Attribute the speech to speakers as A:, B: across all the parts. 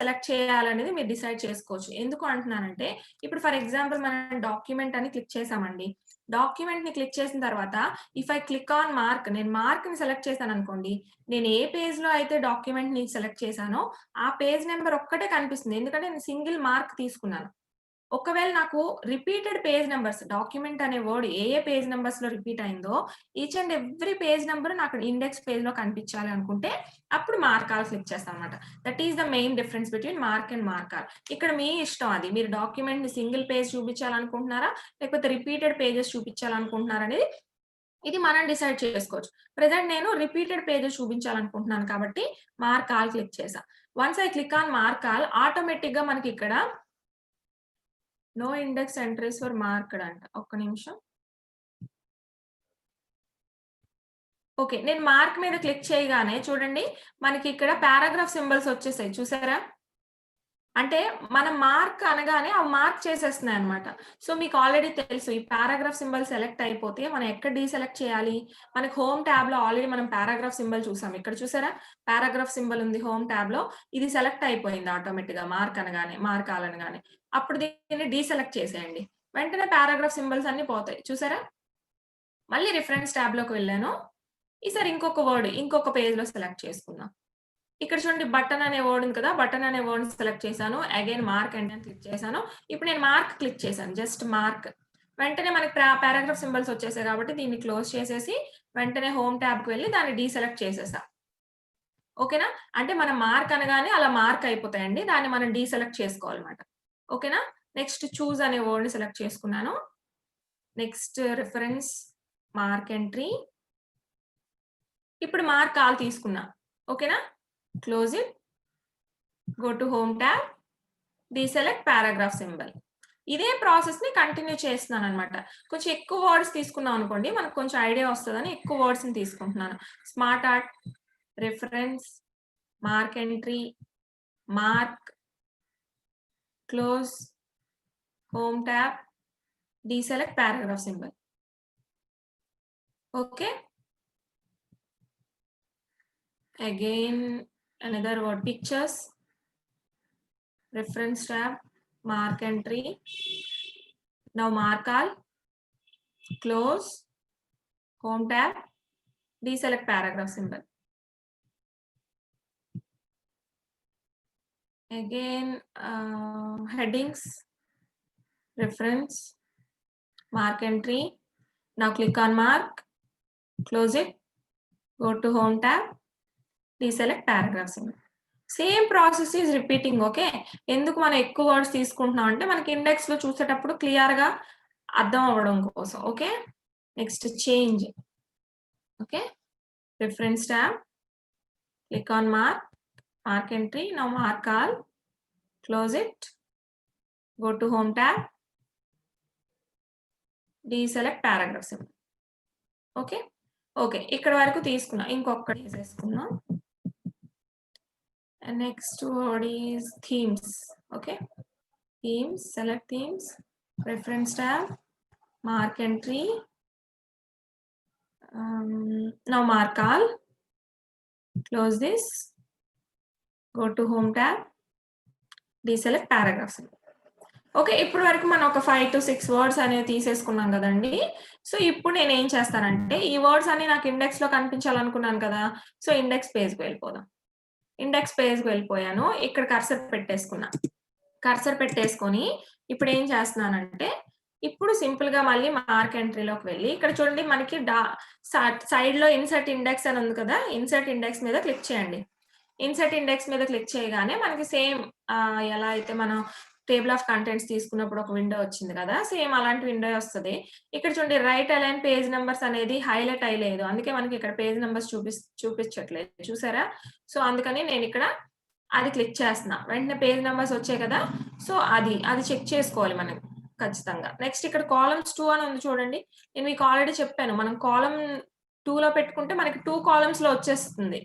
A: Select చేయాలనేది మీరు decide చేసుకోవచ్చు. ఎందుకు అంటున్నానంటే, ఇప్పుడు ఫర్ ఎగ్జాంపుల్ మనం డాక్యుమెంట్ అని క్లిక్ చేసామండి. డాక్యుమెంట్‌ని క్లిక్ చేసిన తర్వాత if I click on mark నేను మార్క్‌ని సెలెక్ట్ చేశాననుకోండి, నేను ఏ పేజ్‌లో అయితే డాక్యుమెంట్‌ని సెలెక్ట్ చేశానో, ఆ పేజ్ నంబర్ ఒక్కటే కనిపిస్తుంది. ఎందుకంటే నేను సింగిల్ మార్క్ తీసుకున్నాను. ఒకవేళ నాకు రిపీటెడ్ పేజ్ నంబర్స్ డాక్యుమెంట్ అనే వర్డ్ ఏ పేజ్ నంబర్స్‌లో రిపీట్ అయిందో, each and every page number నాకు ఇండెక్స్ పేజ్‌లో కనిపించాలి అనుకుంటే, అప్పుడు మార్క్ ఆల్ క్లిక్ చేస్తామన్నమాట. That is the main difference between mark and mark all. ఇక్కడ మీ ఇష్టం అది. మీరు డాక్యుమెంట్‌ని సింగిల్ పేజ్ చూపించాలనుకుంటున్నారా? లేకపోతే రిపీటెడ్ పేజెస్ చూపించాలనుకుంటున్నారా అనేది ఇది మనం డిసైడ్ చేసుకోవచ్చు. ప్రెజెంట్ నేను రిపీటెడ్ పేజెస్ చూపించాలనుకుంటున్నాను కాబట్టి మార్క్ ఆల్ క్లిక్ చేశా. Once I click on mark all ఆటోమేటిక్‌గా మనకిక్కడ no index entries for marked అంట. ఒక్క నిమిషం. ఓకే. నేను మార్క్ మీద క్లిక్ చేయగానే చూడండి మనకిక్కడ పారాగ్రాఫ్ సింబల్స్ వచ్చేసాయి. చూసారా? అంటే మనం మార్క్ అనగానే అవి మార్క్ చేసేస్తున్నాయన్నమాట. సో, మీకు ఆల్రెడీ తెలుసు ఈ పారాగ్రాఫ్ సింబల్ సెలెక్ట్ అయిపోతే మనం ఎక్కడ డీసెలెక్ట్ చేయాలి? మనకి హోమ్ ట్యాబ్‌లో ఆల్రెడీ మనం పారాగ్రాఫ్ సింబల్ చూసాం. ఇక్కడ చూసారా? పారాగ్రాఫ్ సింబల్ ఉంది హోమ్ ట్యాబ్‌లో. ఇది సెలెక్ట్ అయిపోయింది ఆటోమేటిక్‌గా మార్క్ అనగానే, మార్క్ ఆల్ అనగానే. అప్పుడు దీన్ని డీసెలెక్ట్ చేసేయండి. వెంటనే పారాగ్రాఫ్ సింబల్స్ అన్నీ పోతాయి. చూసారా? మళ్ళీ రిఫరెన్స్ ట్యాబ్‌లోకి వెళ్ళాను. ఈసారి ఇంకొక పేజ్‌లో సెలెక్ట్ చేసుకుందాం. ఇక్కడ చూడండి బటన్ అనే వర్డ్ ఉంది కదా! బటన్ అనే వర్డ్‌ని సెలెక్ట్ చేశాను. అగైన్ మార్క్ అండ్ అని క్లిక్ చేశాను. ఇప్పుడు నేను మార్క్ క్లిక్ చేశాను. Just mark. వెంటనే మనకి పారాగ్రాఫ్ సింబల్స్ వచ్చేసాయి కాబట్టి దీన్ని క్లోజ్ చేసేసి వెంటనే హోమ్ ట్యాబ్‌కి వెళ్లి దాన్ని డీసెలెక్ట్ చేసేసా. ఓకేనా? అంటే మనం మార్క్ అనగానే అలా మార్క్ అయిపోతాయండి. దాన్ని మనం డీసెలెక్ట్ చేసుకోవాలన్నమాట. ఓకేనా? నెక్స్ట్ చూస్ అనే వర్డ్‌ని సెలెక్ట్ చేసుకున్నాను. Next reference mark entry. ఇప్పుడు మార్క్ ఆల్ తీసుకున్నా. ఓకేనా? Close it. Go to home tab. Deselect paragraph symbol. ఇదే ప్రాసెస్‌ని కంటిన్యూ చేస్తున్నాననమాట. కొంచెం ఎక్కువ వర్డ్స్ తీసుకున్నాం అనుకోండి, మనకు కొంచెం ఐడియా వస్తదని ఎక్కువ వర్డ్స్‌ని తీసుకుంటున్నాను. Smart art, reference, mark entry, mark, close, home tab, deselect paragraph symbol. Okay. Again, another word, pictures, reference tab, mark entry. Now mark all, close, home tab, deselect paragraph symbol. Again, headings, reference, mark entry. Now click on mark, close it, go to home tab, deselect paragraph symbol. Same process is repeating. Okay. ఎందుకు మనం ఎక్కువ words తీసుకుంటున్నాం అంటే మనకి ఇండెక్స్‌లో చూసేటప్పుడు క్లియర్‌గా అర్థం అవ్వడం కోసం. Okay. Next change. Okay. Reference tab, click on mark, mark entry. Now mark all, close it, go to home tab, deselect paragraph symbol. Okay. Okay. ఇక్కడ వరకు తీసుకున్నా. ఇంకొకటి తీసేసుకుందాం. Next word is themes. Okay. Themes, select themes, reference tab, mark entry. Now mark all, close this, go to home tab, deselect paragraphs. Okay. ఇప్పటి వరకు మనం ఒక 5-6 words అనేవి తీసేసుకున్నాం కదండీ! సో, ఇప్పుడు నేనేం చేస్తానంటే ఈ వర్డ్స్ అన్ని నాకు ఇండెక్స్‌లో కనిపించాలనుకున్నాను కదా! సో, ఇండెక్స్ పేజ్‌కి వెళ్ళిపోదాం. ఇండెక్స్ పేజ్‌కి వెళ్ళిపోయాను. ఇక్కడ కర్సర్ పెట్టేసుకున్నా. కర్సర్ పెట్టేసుకొని ఇప్పుడేం చేస్తున్నానంటే, ఇప్పుడు సింపుల్‌గా మళ్ళీ మార్క్ ఎంట్రీలోకి వెళ్ళి, ఇక్కడ చూడండి మనకి సైడ్‌లో ఇన్సర్ట్ ఇండెక్స్ అని ఉంది కదా! ఇన్సర్ట్ ఇండెక్స్ మీద క్లిక్ చేయండి. ఇన్సర్ట్ ఇండెక్స్ మీద క్లిక్ చేయగానే మనకి సేమ్ ఎలా అయితే మనం టేబుల్ ఆఫ్ కంటెంట్స్ తీసుకున్నప్పుడు ఒక విండో వచ్చింది కదా! సేమ్ అలాంటి విండో వస్తది. ఇక్కడ చూడండి రైట్ అలైన్ పేజ్ నంబర్స్ అనేది హైలైట్ అయ్యలేదు. అందుకే మనకి ఇక్కడ పేజ్ నంబర్స్ చూపించట్లేదు. చూసారా? సో, అందుకని నేనిక్కడ అది క్లిక్ చేస్తున్నా. వెంటనే పేజ్ నంబర్స్ వచ్చాయి కదా! సో, అది చెక్ చేసుకోవాలి మనం ఖచ్చితంగా. నెక్స్ట్ ఇక్కడ కాలమ్స్ 2 అని ఉంది చూడండి. నేను మీకు ఆల్రెడీ చెప్పాను. మనం కాలమ్ 2లో పెట్టుకుంటే మనకి 2 కాలమ్స్‌లో వచ్చేస్తుంది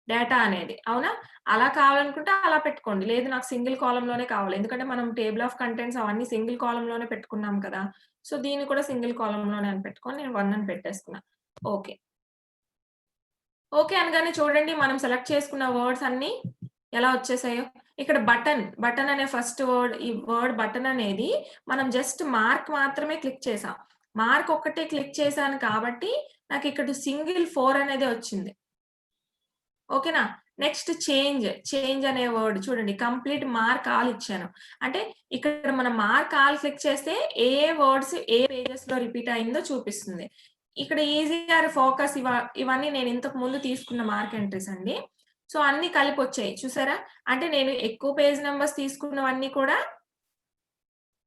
A: డేటా అనేది. అవునా? అలా కావాలనుకుంటే అలా పెట్టుకోండి. లేదు నాకు సింగిల్ కాలమ్‌లోనే కావాలి. ఎందుకంటే మనం టేబుల్ ఆఫ్ కంటెంట్స్ అవన్నీ సింగిల్ కాలమ్‌లోనే పెట్టుకున్నాం కదా! సో, దీన్ని కూడా సింగిల్ కాలమ్‌లోనే అని పెట్టుకొని నేను 1 అని పెట్టేసుకున్నా. ఓకే. ఓకే అనగానే చూడండి మనం సెలెక్ట్ చేసుకున్న వర్డ్స్ అన్నీ ఎలా వచ్చేసాయో. ఇక్కడ బటన్ అనే ఫస్ట్ వర్డ్, ఈ వర్డ్ బటన్ అనేది మనం జస్ట్ మార్క్ మాత్రమే క్లిక్ చేసాం. మార్క్ ఒక్కటే క్లిక్ చేశాను కాబట్టి నాకు ఇక్కడ సింగిల్ 4 అనేది వచ్చింది. ఓకేనా? నెక్స్ట్ చేంజ్ అనే వర్డ్ చూడండి, కంప్లీట్ మార్క్ ఆల్ ఇచ్చాను. అంటే ఇక్కడ మనం మార్క్ ఆల్ క్లిక్ చేస్తే ఏ వర్డ్స్ ఏ పేజెస్‌లో రిపీట్ అయిందో చూపిస్తుంది. ఇక్కడ ఈజీఆర్ ఫోకస్ ఇవన్నీ నేను ఇంతకు ముందు తీసుకున్న మార్క్ ఎంట్రీస్ అండి. సో, అన్నీ కలిపొచ్చాయి చూసారా? అంటే నేను ఎక్కువ పేజ్ నంబర్స్ తీసుకున్నవన్నీ కూడా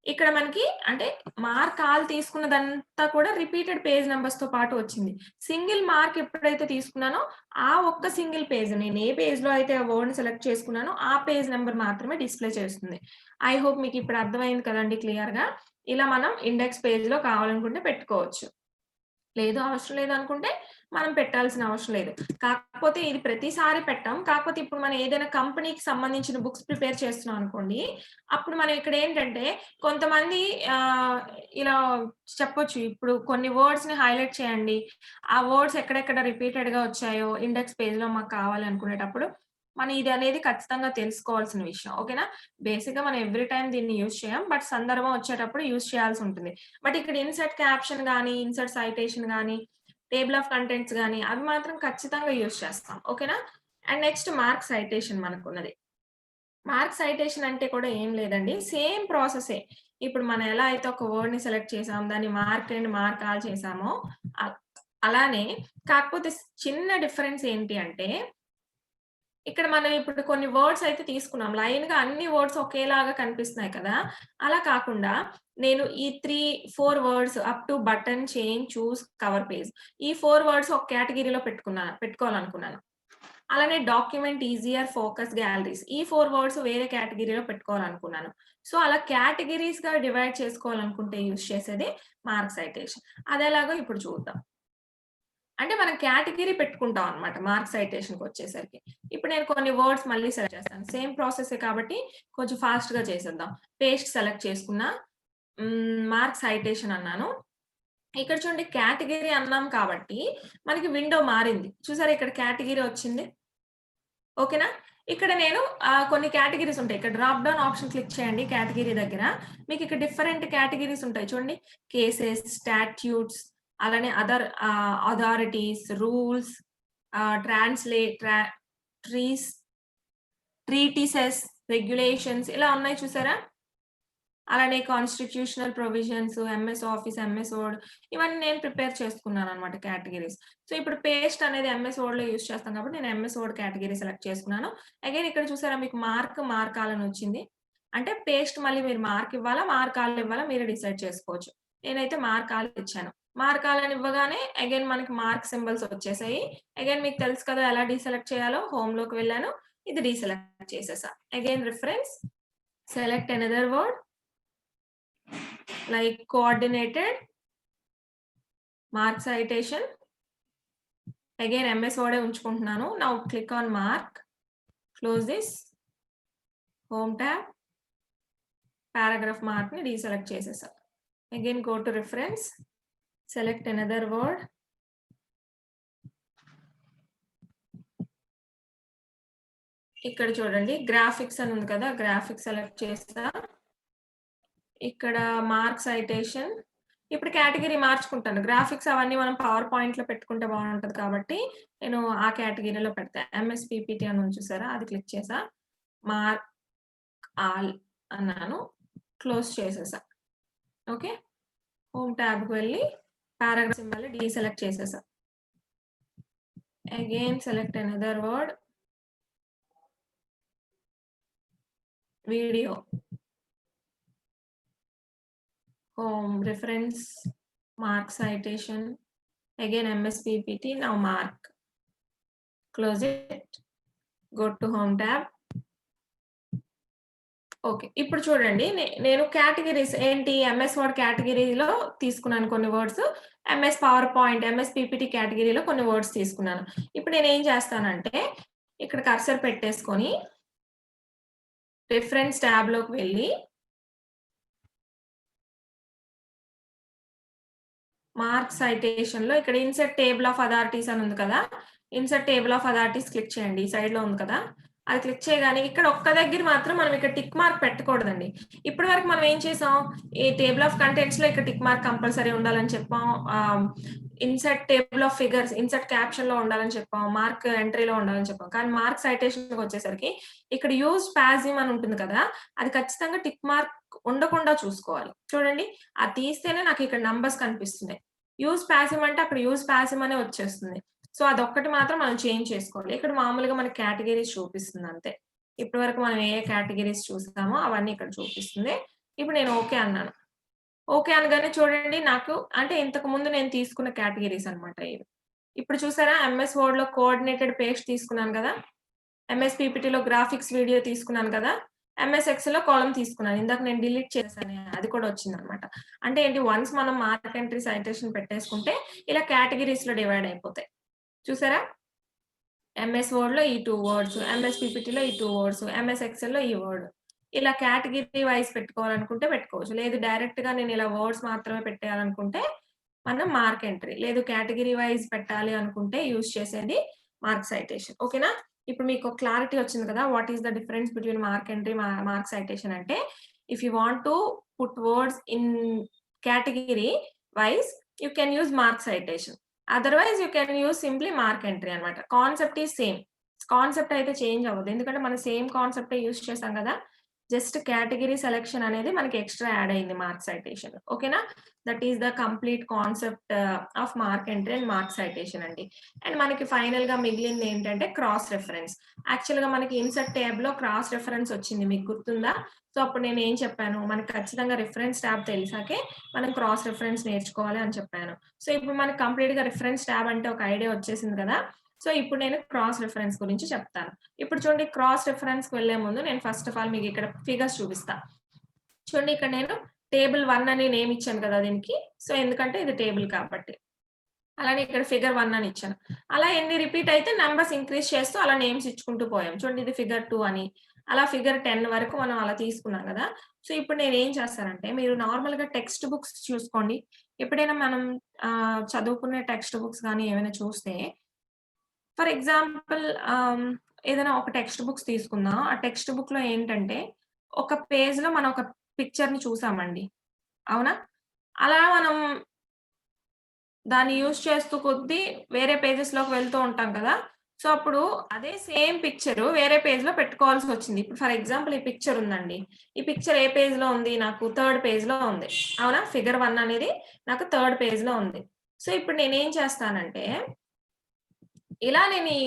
A: ఇక్కడ మనకి అంటే మార్క్ ఆల్ తీసుకున్నదంతా కూడా రిపీటెడ్ పేజ్ నంబర్స్‌తో పాటు వచ్చింది. సింగిల్ మార్క్ ఎప్పుడైతే తీసుకున్నానో, ఆ ఒక్క సింగిల్ పేజ్ నేను ఏ పేజ్‌లో అయితే ఆ వర్డ్‌ని సెలెక్ట్ చేసుకున్నానో, ఆ పేజ్ నంబర్ మాత్రమే డిస్‌ప్లే చేస్తుంది. ఐ హోప్ మీకు ఇప్పుడు అర్థమైంది కదండీ క్లియర్‌గా. ఇలా మనం ఇండెక్స్ పేజ్‌లో కావాలనుకుంటే పెట్టుకోవచ్చు. లేదు అవసరం లేదనుకుంటే మనం పెట్టాల్సిన అవసరం లేదు. కాకపోతే ఇది ప్రతిసారి పెట్టం. కాకపోతే ఇప్పుడు మనం ఏదైనా కంపెనీకి సంబంధించిన బుక్స్ ప్రిపేర్ చేస్తున్నాం అనుకోండి. అప్పుడు మనం ఇక్కడ ఏంటంటే కొంతమంది ఇలా చెప్పొచ్చు. ఇప్పుడు కొన్ని వర్డ్స్‌ని హైలైట్ చేయండి. ఆ వర్డ్స్ ఎక్కడెక్కడ రిపీటెడ్‌గా వచ్చాయో ఇండెక్స్ పేజ్‌లో మాకు కావాలి అనుకునేటప్పుడు మనం ఇది అనేది ఖచ్చితంగా తెలుసుకోవాల్సిన విషయం. ఓకేనా? బేసిక్‌గా మనం ఎవ్రీ టైమ్ దీన్ని యూజ్ చేయం. బట్ సందర్భం వచ్చేటప్పుడు యూజ్ చేయాల్సి ఉంటుంది. బట్ ఇక్కడ ఇన్సర్ట్ క్యాప్షన్ గాని, ఇన్సర్ట్ సైటేషన్ గాని, టేబుల్ ఆఫ్ కంటెంట్స్ గాని అవి మాత్రం ఖచ్చితంగా యూజ్ చేస్తాం. ఓకేనా? అండ్ నెక్స్ట్ మార్క్ సైటేషన్ మనకున్నది. మార్క్ సైటేషన్ అంటే కూడా ఏం లేదండి. సేమ్ ప్రాసెసే. ఇప్పుడు మనం ఎలా అయితే ఒక వర్డ్‌ని సెలెక్ట్ చేసాం, దాన్ని మార్క్ అండ్ మార్క్ ఆల్ చేసామో అ అలానే కాకపోతే చిన్న డిఫరెన్స్ ఏంటి అంటే ఇక్కడ మనం ఇప్పుడు కొన్ని వర్డ్స్ అయితే తీసుకున్నాం. లైన్‌గా అన్ని వర్డ్స్ ఒకేలాగా కనిపిస్తున్నాయి కదా! అలా కాకుండా నేను ఈ 4 words up to button, change, choose, cover page. ఈ 4 వర్డ్స్ ఒక కేటగరీలో పెట్టుకోవాలనుకున్నాను. అలానే డాక్యుమెంట్, ఈజియర్, ఫోకస్, గ్యాలరీస్. ఈ 4 వర్డ్స్ వేరే కేటగరీలో పెట్టుకోవాలనుకున్నాను. సో, అలా కేటగరీస్‌గా డివైడ్ చేసుకోవాలనుకుంటే యూజ్ చేసేదే మార్క్ సైటేషన్. అదెలాగో ఇప్పుడు చూద్దాం. అంటే మనం కేటగరీ పెట్టుకుంటాం అన్నమాట మార్క్ సైటేషన్‌కొచ్చేసరికి. ఇప్పుడు నేను కొన్ని వర్డ్స్ మళ్ళీ సెలెక్ట్ చేస్తాను. సేమ్ ప్రాసెసే కాబట్టి కొంచెం ఫాస్ట్‌గా చేసేద్దాం. పేస్ట్ సెలెక్ట్ చేసుకున్నా. మార్క్ సైటేషన్ అన్నాను. ఇక్కడ చూడండి కేటగరీ అన్నాం కాబట్టి మనకి విండో మారింది. చూసారా ఇక్కడ కేటగరీ వచ్చింది. ఓకేనా? ఇక్కడ నేను కొన్ని కేటగరీస్ ఉంటాయి. ఇక్కడ డ్రాప్ డౌన్ ఆప్షన్ క్లిక్ చేయండి కేటగరీ దగ్గర. మీకు ఇక్కడ డిఫరెంట్ కేటగరీస్ ఉంటాయి చూడండి. కేసెస్, స్టాట్యూట్స్ అలానే authorities, rules, translate, trees, treatises, regulations ఇలా ఉన్నాయి చూసారా? అలానే constitutional provisions, MS Office, MS Word ఇవన్నీ నేను ప్రిపేర్ చేసుకున్నాననమాట కేటగరీస్. సో, ఇప్పుడు పేస్ట్ అనేది ఎంఎస్ వర్డ్‌లో యూజ్ చేస్తాం కాబట్టి నేను ఎంఎస్ వర్డ్ కేటగరీ సెలెక్ట్ చేసుకున్నాను. అగైన్ ఇక్కడ చూసారా మీకు మార్కాలని వచ్చింది. అంటే పేస్ట్ మళ్ళీ మీరు మార్క్ ఇవ్వాలా, మార్కాల్ ఇవ్వాలా మీరే డిసైడ్ చేసుకోవచ్చు. నేనైతే మార్కాల్ ఇచ్చాను. మార్కాలని ఇవ్వగానే అగైన్ మనకి మార్క్ సింబల్స్ వచ్చేసాయి. అగైన్ మీకు తెలుసు కదా ఎలా డీసెలెక్ట్ చేయాలో హోమ్‌లోకి వెళ్ళాను. ఇది డీసెలెక్ట్ చేసేసా. Again reference, select another word like coordinated, mark citation. Again MS Word ఉంచుకుంటున్నాను. Now click on mark, close this, home tab, paragraph mark ని deselect చేసేసా. Again go to reference, select another word. ఇక్కడ చూడండి graphics అని ఉంది కదా, graphics select చేసా. ఇక్కడ మార్క్ సైటేషన్. ఇప్పుడు కేటగరీ మార్చుకుంటాను. గ్రాఫిక్స్ అవన్నీ మనం పవర్ పాయింట్‌లో పెట్టుకుంటే బాగుంటది కాబట్టి, నేను ఆ కేటగరీలో పెడతా. ఎంఎస్ పీపీటీ అని ఉంది చూసారా? అది క్లిక్ చేసా. మార్క్ ఆల్ అన్నాను. క్లోజ్ చేసేసా. ఓకే. హోమ్ ట్యాబ్‌కి వెళ్లి పారాగ్రాఫ్ సింబల్ డీసెలెక్ట్ చేసేసా. Again select another word. Video. Home, reference, mark citation, again MS PPT, now mark. Close it, go to home tab. Okay. ఇప్పుడు చూడండి నేను కేటగరీస్ ఏంటి ఎంఎస్ వర్డ్ కేటగరీలో తీసుకున్నాను కొన్ని words. MS PowerPoint, MS PPT కేటగరీలో కొన్ని వర్డ్స్ తీసుకున్నాను. ఇప్పుడు నేనేం చేస్తానంటే ఇక్కడ కర్సర్ పెట్టేసుకొని రిఫరెన్స్ ట్యాబ్‌లోకి వెళ్లి మార్క్ సైటేషన్‌లో ఇక్కడ ఇన్సర్ట్ టేబుల్ ఆఫ్ అథారిటీస్ అని ఉంది కదా! Insert table of authorities click చేయండి. సైడ్‌లో ఉంది కదా! అది క్లిక్ చేయగానే ఇక్కడ ఒక్క దగ్గర మాత్రం మనం ఇక్కడ టిక్ మార్క్ పెట్టకూడదండి. ఇప్పటి వరకు మనం ఏం చేసాం, ఈ టేబుల్ ఆఫ్ కంటెంట్స్‌లో ఇక్కడ టిక్ మార్క్ కంపల్సరీ ఉండాలని చెప్పాం. Insert table of figures, insert క్యాప్షన్‌లో ఉండాలని చెప్పాం. మార్క్ ఎంట్రీలో ఉండాలని చెప్పాం. కానీ మార్క్ సైటేషన్‌కొచ్చేసరికి ఇక్కడ యూజ్ పాసివ్ అని ఉంటుంది కదా! అది ఖచ్చితంగా టిక్ మార్క్ ఉండకుండా చూసుకోవాలి. చూడండి, అది తీస్తేనే నాకు ఇక్కడ నంబర్స్ కనిపిస్తున్నాయి. యూజ్ పాసివ్ అంటే అక్కడ యూజ్ పాసివ్ అనే వచ్చేస్తుంది. సో, అదొక్కటి మాత్రం మనం చేంజ్ చేసుకోవాలి. ఇక్కడ మామూలుగా మనకి కేటగరీస్ చూపిస్తుంది అంతే. ఇప్పటి వరకు మనం ఏ కేటగరీస్ చూసామో అవన్నీ ఇక్కడ చూపిస్తుంది. ఇప్పుడు నేను ఓకే అన్నాను. ఓకే అనగానే చూడండి, నాకు అంటే ఇంతకు ముందు నేను తీసుకున్న కేటగరీస్ అన్నమాట ఇవి. ఇప్పుడు చూసారా, ఎంఎస్ వర్డ్‌లో కోఆర్డినేటెడ్ పేస్ట్ తీసుకున్నాను గదా! ఎంఎస్ పీపీటీలో గ్రాఫిక్స్ వీడియో తీసుకున్నాను కదా! ఎంఎస్ ఎక్సెల్‌లో కాలమ్ తీసుకున్నాను. ఇందాక నేను డిలీట్ చేశానే అది కూడా వచ్చిందనమాట. అంటే ఏంటి, వన్స్ మనం మార్క్ ఎంట్రీ సైటేషన్ పెట్టేసుకుంటే ఇలా కేటగరీస్‌లో డివైడ్ అయిపోతాయి. చూసారా? ఎంఎస్ వర్డ్‌లో ఈ 2 వర్డ్స్, ఎంఎస్ పీపీటీలో ఈ 2 వర్డ్స్, ఎంఎస్ ఎక్సెల్‌లో ఈ వర్డ్. ఇలా కేటగరీ వైస్ పెట్టుకోవాలనుకుంటే పెట్టుకోవచ్చు. లేదు డైరెక్ట్‌గా నేను ఇలా వర్డ్స్ మాత్రమే పెట్టేయాలనుకుంటే మనం మార్క్ ఎంట్రీ. లేదు కేటగరీ వైస్ పెట్టాలి అనుకుంటే యూజ్ చేసేది మార్క్ సైటేషన్. ఓకేనా? ఇప్పుడు మీకు క్లారిటీ వచ్చింది కదా! What is the difference between mark entry, mark citation అంటే, if you want to put words in category wise you can use mark citation. Otherwise you can use simply mark entry అన్నమాట. Concept is same. Concept అయితే change అవ్వదు. ఎందుకంటే మనం same కాన్సెప్టే use చేసాం గదా! Just category selection అనేది మనకి ఎక్స్‌ట్రా యాడ్ అయింది మార్క్ సైటేషన్. ఓకేనా? That is the complete concept of mark entry and mark citation అండి. అండ్ మనకి ఫైనల్‌గా మిగిలింది ఏంటంటే క్రాస్ రిఫరెన్స్. యాక్చువల్‌గా మనకి ఇన్సర్ట్ ట్యాబ్‌లో క్రాస్ రిఫరెన్స్ వచ్చింది. మీకు గుర్తుందా? సో, అప్పుడు నేనేం చెప్పాను, మనకు ఖచ్చితంగా రిఫరెన్స్ ట్యాబ్ తెలిసాకే మనం క్రాస్ రిఫరెన్స్ నేర్చుకోవాలి అని చెప్పాను. సో, ఇప్పుడు మనకు కంప్లీట్‌గా రిఫరెన్స్ ట్యాబ్ అంటే ఒక ఐడియా వచ్చేసింది కదా! సో, ఇప్పుడు నేను క్రాస్ రిఫరెన్స్ గురించి చెప్తాను. ఇప్పుడు చూడండి, క్రాస్ రిఫరెన్స్‌కి వెళ్ళే ముందు నేను ఫస్ట్ ఆఫ్ ఆల్ మీకు ఇక్కడ ఫిగర్స్ చూపిస్తా. చూడండి, ఇక్కడ నేను టేబుల్ 1 అని నేమ్ ఇచ్చాను కదా దీనికి. సో, ఎందుకంటే ఇది టేబుల్ కాబట్టి. అలానే ఇక్కడ ఫిగర్ 1 అని ఇచ్చాను. అలా ఎన్ని రిపీట్ అయితే నంబర్స్ ఇంక్రీజ్ చేస్తూ అలా నేమ్స్ ఇచ్చుకుంటూ పోయాం. చూడండి, ఇది ఫిగర్ 2 అని. అలా ఫిగర్ 10 వరకు మనం అలా తీసుకున్నాం గదా! సో, ఇప్పుడు నేనేం చేస్తానంటే, మీరు నార్మల్‌గా టెక్స్ట్ బుక్స్ చూసుకోండి. ఎప్పుడైనా మనం చదువుకునే టెక్స్ట్ బుక్స్ గాని ఏమైనా చూస్తే, ఫర్ ఎగ్జాంపుల్ ఏదైనా ఒక టెక్స్ట్ బుక్స్ తీసుకుందాం. ఆ టెక్స్ట్ బుక్‌లో ఏంటంటే, ఒక పేజ్‌లో మనం ఒక పిక్చర్‌ని చూసామండి. అవునా? అలా మనం దాన్ని యూజ్ చేస్తూ కొద్దీ వేరే పేజెస్‌లోకి వెళ్తూ ఉంటాం కదా! సో, అప్పుడు అదే సేమ్ పిక్చరు వేరే పేజ్‌లో పెట్టుకోవాల్సొచ్చింది. ఇప్పుడు ఫర్ ఎగ్జాంపుల్ ఈ పిక్చర్ ఉందండి. ఈ పిక్చర్ ఏ పేజ్‌లో ఉంది? నాకు థర్డ్ పేజ్‌లో ఉంది. అవునా? ఫిగర్ 1 అనేది నాకు థర్డ్ పేజ్‌లో ఉంది. సో, ఇప్పుడు నేనేం చేస్తానంటే, ఇలా నేను ఈ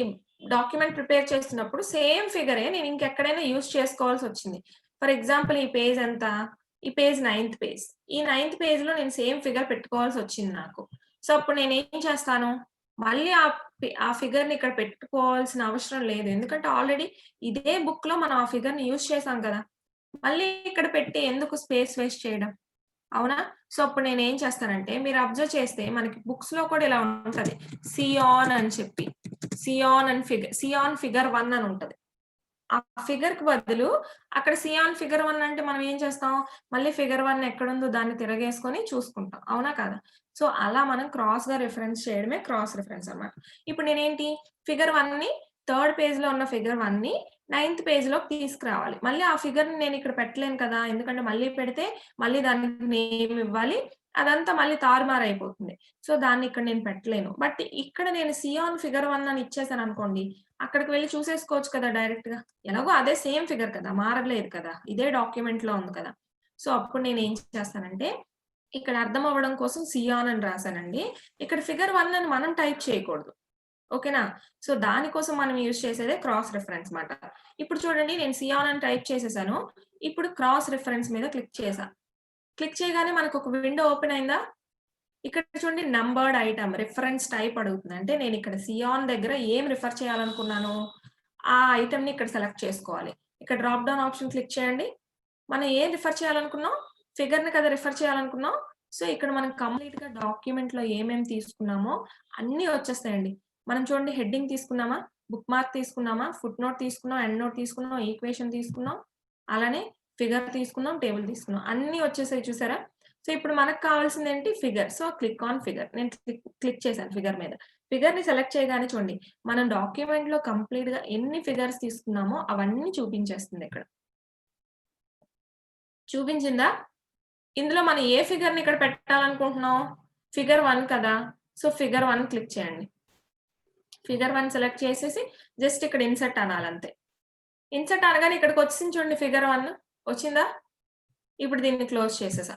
A: డాక్యుమెంట్ ప్రిపేర్ చేస్తున్నప్పుడు సేమ్ ఫిగరే నేను ఇంకెక్కడైనా యూజ్ చేసుకోవాల్సొచ్చింది. ఫర్ ఎగ్జాంపుల్ ఈ పేజ్ ఎంత? ఈ పేజ్ నైన్త్ పేజ్. ఈ నైన్త్ పేజ్‌లో నేను సేమ్ ఫిగర్ పెట్టుకోవాల్సొచ్చింది నాకు. సో, అప్పుడు నేనేం చేస్తాను, మళ్ళీ ఆ ఫిగర్‌ని ఇక్కడ పెట్టుకోవాల్సిన అవసరం లేదు. ఎందుకంటే ఆల్రెడీ ఇదే బుక్‌లో మనం ఆ ఫిగర్‌ని యూజ్ చేసాం కదా! మళ్ళీ ఇక్కడ పెట్టి ఎందుకు స్పేస్ వేస్ట్ చేయడం? అవునా? సో, అప్పుడు నేనేం చేస్తానంటే, మీరు అబ్జర్వ్ చేస్తే మనకి బుక్స్‌లో కూడా ఇలా ఉంటది. సియాన్ అని చెప్పి. సియాన్ ఫిగర్ 1 అని ఉంటది. ఆ ఫిగర్‌కి బదులు అక్కడ సియాన్ ఫిగర్ 1 అంటే మనం ఏం చేస్తాం? మళ్ళీ ఫిగర్ 1 ఎక్కడుందో దాన్ని తిరగేసుకొని చూసుకుంటాం. అవునా? కాదా? సో, అలా మనం క్రాస్‌గా రిఫరెన్స్ చేయడమే క్రాస్ రిఫరెన్స్ అన్నమాట. ఇప్పుడు నేనేంటి, ఫిగర్ 1ని థర్డ్ పేజ్‌లో ఉన్న ఫిగర్ 1ని నైన్త్ పేజ్‌లోకి తీసుకురావాలి. మళ్ళీ ఆ ఫిగర్‌ని నేనిక్కడ పెట్టలేను కదా! ఎందుకంటే మళ్ళీ పెడితే మళ్ళీ దానికి నేమ్ ఇవ్వాలి. అదంతా మళ్ళీ తారుమారైపోతుంది. సో, దాన్ని ఇక్కడ నేను పెట్టలేను. బట్ ఇక్కడ నేను సియాన్ ఫిగర్ 1 అని ఇచ్చేసాననుకోండి, అక్కడికి వెళ్లి చూసేసుకోవచ్చు కదా డైరెక్ట్‌గా. ఎలాగో అదే సేమ్ ఫిగర్ కదా! మారలేదు కదా! ఇదే డాక్యుమెంట్‌లో ఉంది కదా! సో, అప్పుడు నేనేం చేస్తానంటే, ఇక్కడ అర్థం అవ్వడం కోసం సియాన్ అని రాసానండి. ఇక్కడ ఫిగర్ 1 అని మనం టైప్ చేయకూడదు. ఓకేనా? సో, దానికోసం మనం యూజ్ చేసేదే క్రాస్ రిఫరెన్స్ మాట. ఇప్పుడు చూడండి, నేను సియాన్ అని టైప్ చేసేసాను. ఇప్పుడు క్రాస్ రిఫరెన్స్ మీద క్లిక్ చేశా. క్లిక్ చేయగానే మనకొక విండో ఓపెన్ అయిందా? ఇక్కడ చూడండి, నంబర్డ్ ఐటెమ్ రిఫరెన్స్ టైప్ అడుగుతుంది. అంటే నేనిక్కడ సియాన్ దగ్గర ఏం రిఫర్ చేయాలనుకున్నానో, ఆ ఐటెమ్‌ని ఇక్కడ సెలెక్ట్ చేసుకోవాలి. ఇక్కడ డ్రాప్ డౌన్ ఆప్షన్ క్లిక్ చేయండి. మనం ఏం రిఫర్ చేయాలనుకున్నాం? ఫిగర్‌ని కదా రిఫర్ చేయాలనుకున్నాం. సో, ఇక్కడ మనం కంప్లీట్‌గా డాక్యుమెంట్‌లో ఏమేమి తీసుకున్నామో అన్నీ వచ్చేస్తాయండి. మనం చూడండి, హెడ్డింగ్ తీసుకున్నామా? బుక్ మార్క్ తీసుకున్నామా? ఫుట్ నోట్ తీసుకున్నాం, ఎండ్ నోట్ తీసుకున్నాం, ఈక్వేషన్ తీసుకున్నాం. అలానే ఫిగర్ తీసుకున్నాం, టేబుల్ తీసుకున్నాం. అన్నీ వచ్చేసాయి చూసారా? సో, ఇప్పుడు మనకు కావాల్సిందేంటి? Figure. So, click on figure. నేను క్లిక్ క్లిక్ చేశాను ఫిగర్ మీద. ఫిగర్‌ని సెలెక్ట్ చేయగానే చూడండి, మనం డాక్యుమెంట్‌లో కంప్లీట్‌గా ఎన్ని ఫిగర్స్ తీసుకున్నామో అవన్నీ చూపించేస్తుంది ఇక్కడ. చూపించిందా? ఇందులో మనం ఏ ఫిగర్‌ని ఇక్కడ పెట్టాలనుకుంటున్నాం? ఫిగర్ 1 కదా! సో, ఫిగర్ 1 క్లిక్ చేయండి. ఫిగర్ 1 సెలెక్ట్ చేసేసి జస్ట్ ఇక్కడ ఇన్సర్ట్ అనాలంతే. ఇన్సర్ట్ అనగానే ఇక్కడికొచ్చేసింది చూడండి ఫిగర్ 1 వచ్చిందా? ఇప్పుడు దీన్ని క్లోజ్ చేసేసా.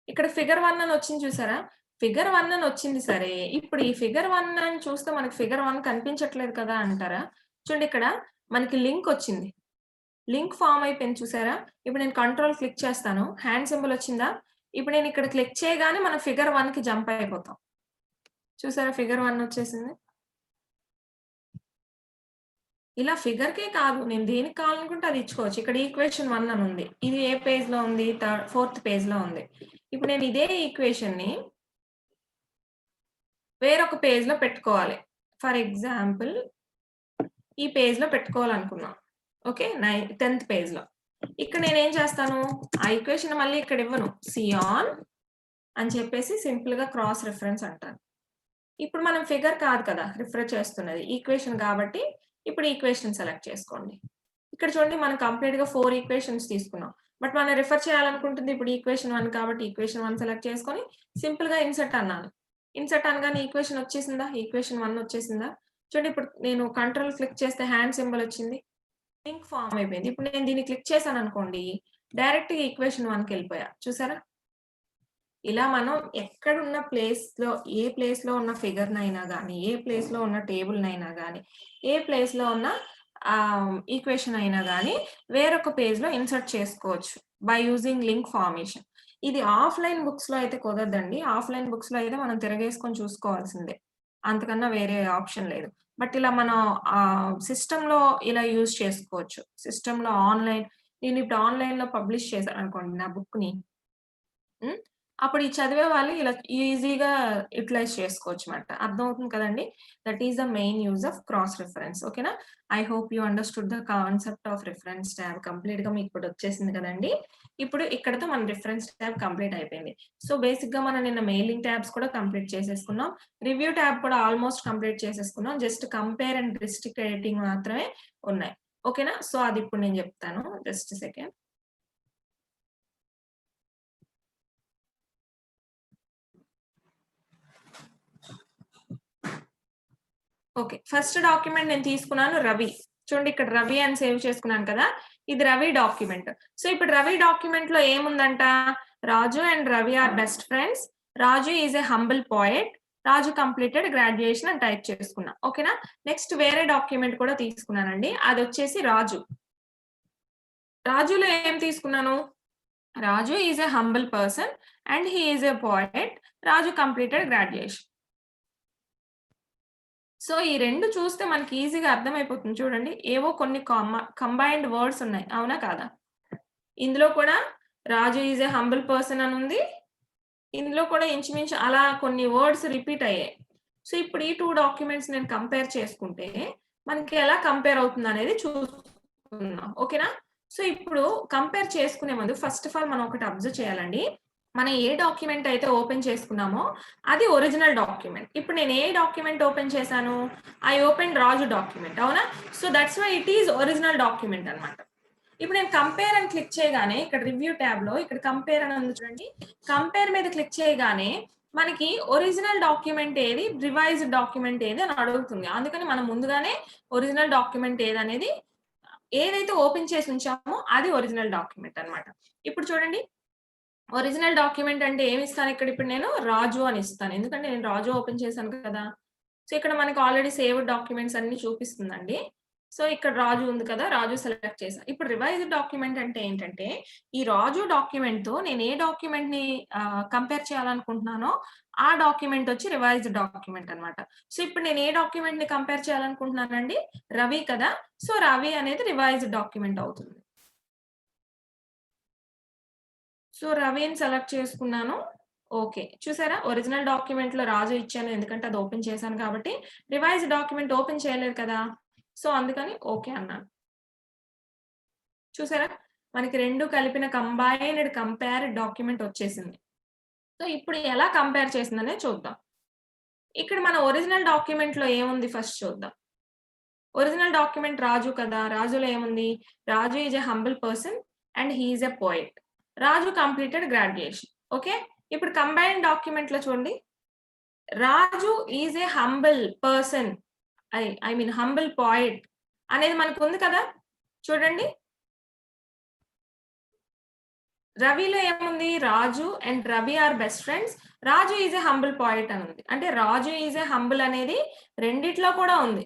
A: ఇక్కడ ఫిగర్ 1 అని వచ్చింది చూసారా? ఫిగర్ 1 అని వచ్చింది సరే, ఇప్పుడు ఈ ఫిగర్ 1 అని చూస్తే మనకి ఫిగర్ 1 కనిపించట్లేదు కదా అంటారా? చూడండి ఇక్కడ మనకి లింక్ వచ్చింది. లింక్ ఫార్మ్ అయిపోయింది చూసారా? ఇప్పుడు నేను కంట్రోల్ క్లిక్ చేస్తాను. హ్యాండ్ సింబల్ వచ్చిందా? ఇప్పుడు నేను ఇక్కడ క్లిక్ చేయగానే మనం ఫిగర్ 1కి జంప్ అయిపోతాం. చూసారా ఫిగర్ 1 వచ్చేసింది. ఇలా ఫిగర్‌కే కాదు. నేను దేనికి కావాలనుకుంటే అది ఇచ్చుకోవచ్చు. ఇక్కడ ఈక్వేషన్ 1 అని ఉంది. ఇది ఏ పేజ్‌లో ఉంది? ఫోర్త్ పేజ్‌లో ఉంది. ఇప్పుడు నేను ఇదే ఈక్వేషన్‌ని వేరొక పేజ్‌లో పెట్టుకోవాలి. ఫర్ ఎగ్జాంపుల్ ఈ పేజ్‌లో పెట్టుకోవాలనుకున్నా. ఓకే. 10థ్ పేజ్‌లో. ఇక్కడ నేనేం చేస్తాను? ఆ ఈక్వేషన్ మళ్ళీ ఇక్కడ ఇవ్వను. సి ఆన్ అని చెప్పేసి సింపుల్‌గా క్రాస్ రిఫరెన్స్ అంటాను. ఇప్పుడు మనం ఫిగర్ కాదు కదా! రిఫర్ చేస్తున్నది. ఈక్వేషన్ కాబట్టి ఇప్పుడు ఈక్వేషన్ సెలెక్ట్ చేసుకోండి. ఇక్కడ చూడండి మనం కంప్లీట్‌గా 4 ఈక్వేషన్స్ తీసుకున్నాం. బట్ మనం రిఫర్ చేయాలనుకుంటుంది ఇప్పుడు ఈక్వేషన్ 1 కాబట్టి ఈక్వేషన్ 1 సెలెక్ట్ చేసుకొని సింపుల్‌గా ఇన్సర్ట్ అన్నాను. ఇన్సర్ట్ అనగానే ఈక్వేషన్ వచ్చేసిందా? ఈక్వేషన్ 1 వచ్చేసిందా? చూడండి ఇప్పుడు నేను కంట్రోల్ క్లిక్ చేస్తే హ్యాండ్ సింబల్ వచ్చింది. లింక్ ఫార్మ్ అయిపోయింది. ఇప్పుడు నేను దీన్ని క్లిక్ చేశాననుకోండి డైరెక్ట్‌గా ఈక్వేషన్ 1కెళ్ళిపోయా. చూసారా? ఇలా మనం ఎక్కడున్న ప్లేస్‌లో ఏ ప్లేస్‌లో ఉన్న ఫిగర్‌నైనా గాని, ఏ ప్లేస్‌లో ఉన్న టేబుల్‌నైనా గాని, ఏ ప్లేస్‌లో ఉన్న ఈక్వేషన్ అయినా గాని వేరొక పేజ్‌లో ఇన్సర్ట్ చేసుకోవచ్చు. By using link formation. ఇది ఆఫ్‌లైన్ బుక్స్‌లో అయితే కుదరదండి. ఆఫ్‌లైన్ బుక్స్‌లో అయితే మనం తిరగేసుకొని చూసుకోవాల్సిందే. అంతకన్నా వేరే ఆప్షన్ లేదు. బట్ ఇలా మనం సిస్టమ్‌లో ఇలా యూజ్ చేసుకోవచ్చు. సిస్టమ్‌లో నేనిప్పుడు ఆన్‌లైన్‌లో పబ్లిష్ చేశాననుకోండి నా బుక్‌ని. హ్మ్. అప్పుడు ఈ చదివే వాళ్ళు ఇలా ఈజీగా యుటిలైజ్ చేసుకోవచ్చుమాట. అర్థమవుతుంది కదండీ! That is the main use of cross reference. ఓకేనా? I hope you understood the concept of reference tab కంప్లీట్‌గా మీకిప్పుడొచ్చేసింది కదండీ! ఇప్పుడు ఇక్కడితో మన రిఫరెన్స్ టాబ్ కంప్లీట్ అయిపోయింది. సో, బేసిక్‌గా మనం నిన్న మెయిలింగ్ టాబ్స్ కూడా కంప్లీట్ చేసేసుకున్నాం. రివ్యూ టాబ్ కూడా ఆల్‌మోస్ట్ కంప్లీట్ చేసేసుకున్నాం. Just compare and restrict editing మాత్రమే ఉన్నాయి. ఓకేనా? సో, అదిప్పుడు నేను జెప్తాను. Just second. Okay. First document నేను తీసుకున్నాను రవి. చూడండి ఇక్కడ రవి అని సేవ్ చేసుకున్నాను కదా! ఇది రవి డాక్యుమెంట్. సో, ఇప్పుడు రవి డాక్యుమెంట్‌లో ఏముందంట? Raju and Ravi are best friends. Raju is a humble poet. Raju completed graduation అని టైప్ చేసుకున్నా. ఓకేనా? నెక్స్ట్ వేరే డాక్యుమెంట్ కూడా తీసుకున్నానండి. అదొచ్చేసి రాజు. రాజులో ఏం తీసుకున్నాను? Raju is a humble person and he is a poet. Raju completed graduation. So, ఈ 2 చూస్తే మనకి ఈజీగా అర్థమైపోతుంది చూడండి. ఏవో కొన్ని కంబైన్డ్ వర్డ్స్ ఉన్నాయి. అవునా? కాదా? ఇందులో కూడా రాజు ఈస్ ఎ హంబుల్ పర్సన్ అనుంది. ఇందులో కూడా ఇంచుమించు అలా కొన్ని వర్డ్స్ రిపీట్ అయ్యాయి. సో, ఇప్పుడు ఈ 2 డాక్యుమెంట్స్ నేను కంపేర్ చేసుకుంటే, మనకి ఎలా కంపేర్ అవుతుందనేది చూసుకుందాం. ఓకేనా? సో, ఇప్పుడు కంపేర్ చేసుకునే ముందు ఫస్ట్ ఆఫ్ ఆల్ మనం ఒకటి అబ్జర్వ్ చేయాలండి. మనం ఏ డాక్యుమెంట్ అయితే ఓపెన్ చేసుకున్నామో అది ఒరిజినల్ డాక్యుమెంట్. ఇప్పుడు నేను ఏ డాక్యుమెంట్ ఓపెన్ చేశాను? I opened Raju document. అవునా? So, that's why it is original document అన్నమాట. ఇప్పుడు నేను కంపేర్ అని క్లిక్ చేయగానే ఇక్కడ రివ్యూ ట్యాబ్‌లో ఇక్కడ కంపేర్ అని ఉంది చూడండి. కంపేర్ మీద క్లిక్ చేయగానే మనకి ఒరిజినల్ డాక్యుమెంట్ ఏది? రివైజ్డ్ డాక్యుమెంట్ ఏది? అని అడుగుతుంది. అందుకని మనం ముందుగానే ఒరిజినల్ డాక్యుమెంట్ ఏదనేది ఏదైతే ఓపెన్ చేసి ఉంచామో అది ఒరిజినల్ డాక్యుమెంట్ అన్నమాట. ఇప్పుడు చూడండి ఒరిజినల్ డాక్యుమెంట్ అంటే ఏమిస్తాను ఇక్కడ ఇప్పుడు నేను రాజు అని ఇస్తాను. ఎందుకంటే నేను రాజు ఓపెన్ చేశాను కదా! సో, ఇక్కడ మనకి ఆల్రెడీ సేవ్డ్ డాక్యుమెంట్స్ అన్నీ చూపిస్తుందండి. సో, ఇక్కడ రాజు ఉంది కదా! రాజు సెలెక్ట్ చేశా. ఇప్పుడు రివైజ్డ్ డాక్యుమెంట్ అంటే ఏంటంటే, ఈ రాజు డాక్యుమెంట్‌తో నేను ఏ డాక్యుమెంట్‌ని కంపేర్ చేయాలనుకుంటున్నానో, ఆ డాక్యుమెంట్ వచ్చి రివైజ్డ్ డాక్యుమెంట్ అన్నమాట. సో, ఇప్పుడు నేను ఏ డాక్యుమెంట్‌ని కంపేర్ చేయాలనుకుంటున్నానండి? రవి కదా! సో, రవి అనేది రివైజ్డ్ డాక్యుమెంట్ అవుతుంది. సో, రవిని సెలెక్ట్ చేసుకున్నాను. ఓకే. చూసారా? ఒరిజినల్ డాక్యుమెంట్‌లో రాజు ఇచ్చాను. ఎందుకంటే అది ఓపెన్ చేశాను కాబట్టి. రివైజ్డ్ డాక్యుమెంట్ ఓపెన్ చేయలేదు కదా! సో, అందుకని ఓకే అన్నాను. చూసారా? మనకి 2 కలిపిన కంపేర్డ్ డాక్యుమెంట్ వచ్చేసింది. సో, ఇప్పుడు ఎలా కంపేర్ చేసిందనేది చూద్దాం. ఇక్కడ మన ఒరిజినల్ డాక్యుమెంట్‌లో ఏముంది ఫస్ట్ చూద్దాం. ఒరిజినల్ డాక్యుమెంట్ రాజు కదా! రాజులో ఏముంది? Raju is a humble person and he is a poet. Raju completed graduation. Okay. ఇప్పుడు కంబైన్డ్ డాక్యుమెంట్‌లో చూడండి. Raju is a humble person. I mean humble poet అనేది మనకుంది కదా! చూడండి. రవిలో ఏముంది? Raju and Ravi are best friends. Raju is a humble poet అని ఉంది. అంటే రాజు ఈజ్ ఎ హంబుల్ అనేది రెండిట్లో కూడా ఉంది.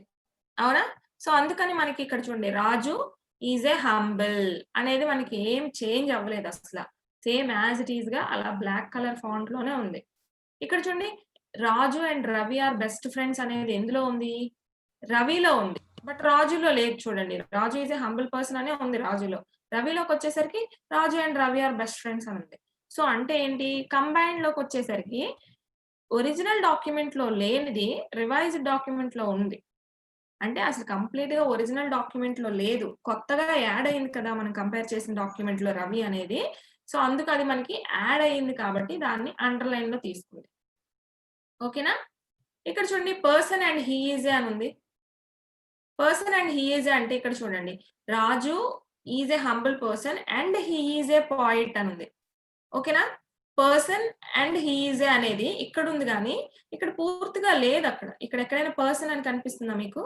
A: అవునా? సో, అందుకని మనకి ఇక్కడ చూడండి. రాజు ఈజ్ ఎ హంబుల్ అనేది మనకి ఏం చేంజ్ అవ్వలేదు అసల. సేమ్ యాజ్ ఇట్ ఈస్‌గా అలా బ్లాక్ కలర్ ఫాంట్‌లోనే ఉంది. ఇక్కడ చూడండి. Raju and Ravi are best friends అనేది ఎందులో ఉంది? రవిలో ఉంది. బట్ రాజులో లేదు చూడండి. Raju is a humble person అనే ఉంది రాజులో. రవిలోకొచ్చేసరికి Raju and Ravi are best friends అని ఉంది. సో, అంటే ఏంటి? కంబైన్డ్‌లోకొచ్చేసరికి ఒరిజినల్ డాక్యుమెంట్‌లో లేనిది రివైజ్డ్ డాక్యుమెంట్‌లో ఉంది. అంటే అసలు కంప్లీట్‌గా ఒరిజినల్ డాక్యుమెంట్‌లో లేదు. కొత్తగా యాడ్ అయింది కదా! మనం కంపేర్ చేసిన డాక్యుమెంట్‌లో రవి అనేది. సో, అందుకు అది మనకి యాడ్ అయింది కాబట్టి దాన్ని అండర్‌లైన్‌లో తీసుకుంది. ఓకేనా? ఇక్కడ చూడండి person and he is a అని ఉంది. Person and he is a అంటే ఇక్కడ చూడండి. Raju is a humble person and he is a poet అని ఉంది. ఓకేనా? Person and he is a అనేది ఇక్కడుంది గానీ, ఇక్కడ పూర్తిగా లేదక్కడ. ఇక్కడ ఎక్కడైనా పర్సన్ అని కనిపిస్తుందా మీకు?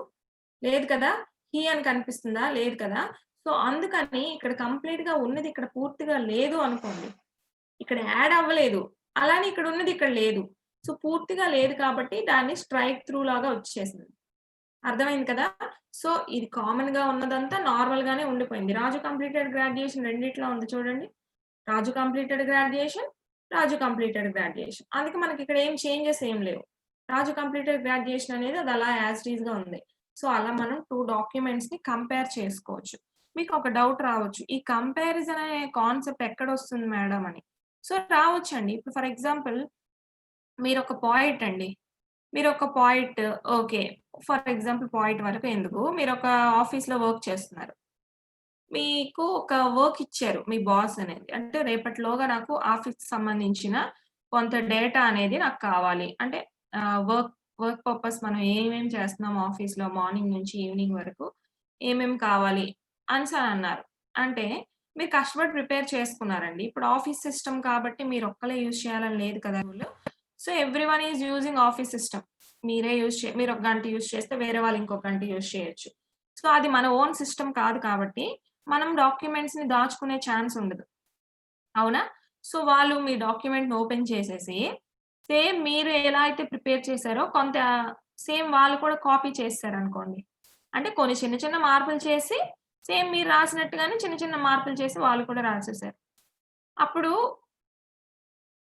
A: లేదు కదా! హి అని కనిపిస్తుందా? లేదు కదా! సో, అందుకని ఇక్కడ కంప్లీట్‌గా ఉన్నది ఇక్కడ పూర్తిగా లేదు అనుకోండి. ఇక్కడ యాడ్ అవ్వలేదు. అలానే ఇక్కడ ఉన్నది ఇక్కడ లేదు. సో, పూర్తిగా లేదు కాబట్టి దాన్ని స్ట్రైక్ త్రూ లాగా వచ్చేసింది. అర్థమైంది కదా! సో, ఇది కామన్‌గా ఉన్నదంతా నార్మల్‌గానే ఉండిపోయింది. రాజు కంప్లీటెడ్ గ్రాడ్యుయేషన్ రెండిట్లో ఉంది చూడండి. రాజు కంప్లీటెడ్ గ్రాడ్యుయేషన్, రాజు కంప్లీటెడ్ గ్రాడ్యుయేషన్. అందుకే మనకిక్కడ ఏం చేంజెస్ ఏం లేవు. రాజు కంప్లీటెడ్ గ్రాడ్యుయేషన్ అనేది అది అలా యాజ్ ఇట్ ఈస్‌గా ఉంది. సో, అలా మనం 2 డాక్యుమెంట్స్‌ని కంపేర్ చేసుకోవచ్చు. మీకొక డౌట్ రావచ్చు. ఈ కంపారిజన్ అనే కాన్సెప్ట్ ఎక్కడొస్తుంది మేడం అని. సో, రావచ్చండి. ఇప్పుడు ఫర్ ఎగ్జాంపుల్ మీరొక పోయెట్ అండి. మీరొక poet okay. For example poet వరకు ఎందుకు? మీరొక ఆఫీస్‌లో వర్క్ చేస్తున్నారు. మీకు ఒక వర్క్ ఇచ్చారు మీ బాస్ అనేది. అంటే రేపటిలోగా నాకు ఆఫీస్‌కి సంబంధించిన కొంత డేటా అనేది నాకు కావాలి. అంటే వర్క్ వర్క్ పర్పస్ మనం ఏమేం చేస్తున్నాం ఆఫీస్‌లో మార్నింగ్ నుంచి ఈవినింగ్ వరకు ఏమేం కావాలి అనేసనన్నారు. అంటే మీరు కష్టపడి ప్రిపేర్ చేసుకున్నారండి. ఇప్పుడు ఆఫీస్ సిస్టమ్ కాబట్టి మీరొక్కలే యూజ్ చేయాలని లేదు కదా rule. So, everyone is using office system. మీరు ఒక గంట యూజ్ చేస్తే వేరే వాళ్ళు ఇంకొక గంట యూజ్ చేయొచ్చు. సో, అది మన ఓన్ సిస్టమ్ కాదు కాబట్టి మనం డాక్యుమెంట్స్‌ని దాచుకునే ఛాన్స్ ఉండదు. అవునా? సో, వాళ్ళు మీ డాక్యుమెంట్‌ని ఓపెన్ చేసేసి, సేమ్ మీరు ఎలా అయితే ప్రిపేర్ చేసారో సేమ్ వాళ్ళు కూడా కాపీ చేసేసారనుకోండి. అంటే కొన్ని చిన్న చిన్న మార్పులు చేసి, సేమ్ మీరు రాసినట్టుగానే చిన్న చిన్న మార్పులు చేసి వాళ్ళు కూడా రాసేసారు. అప్పుడు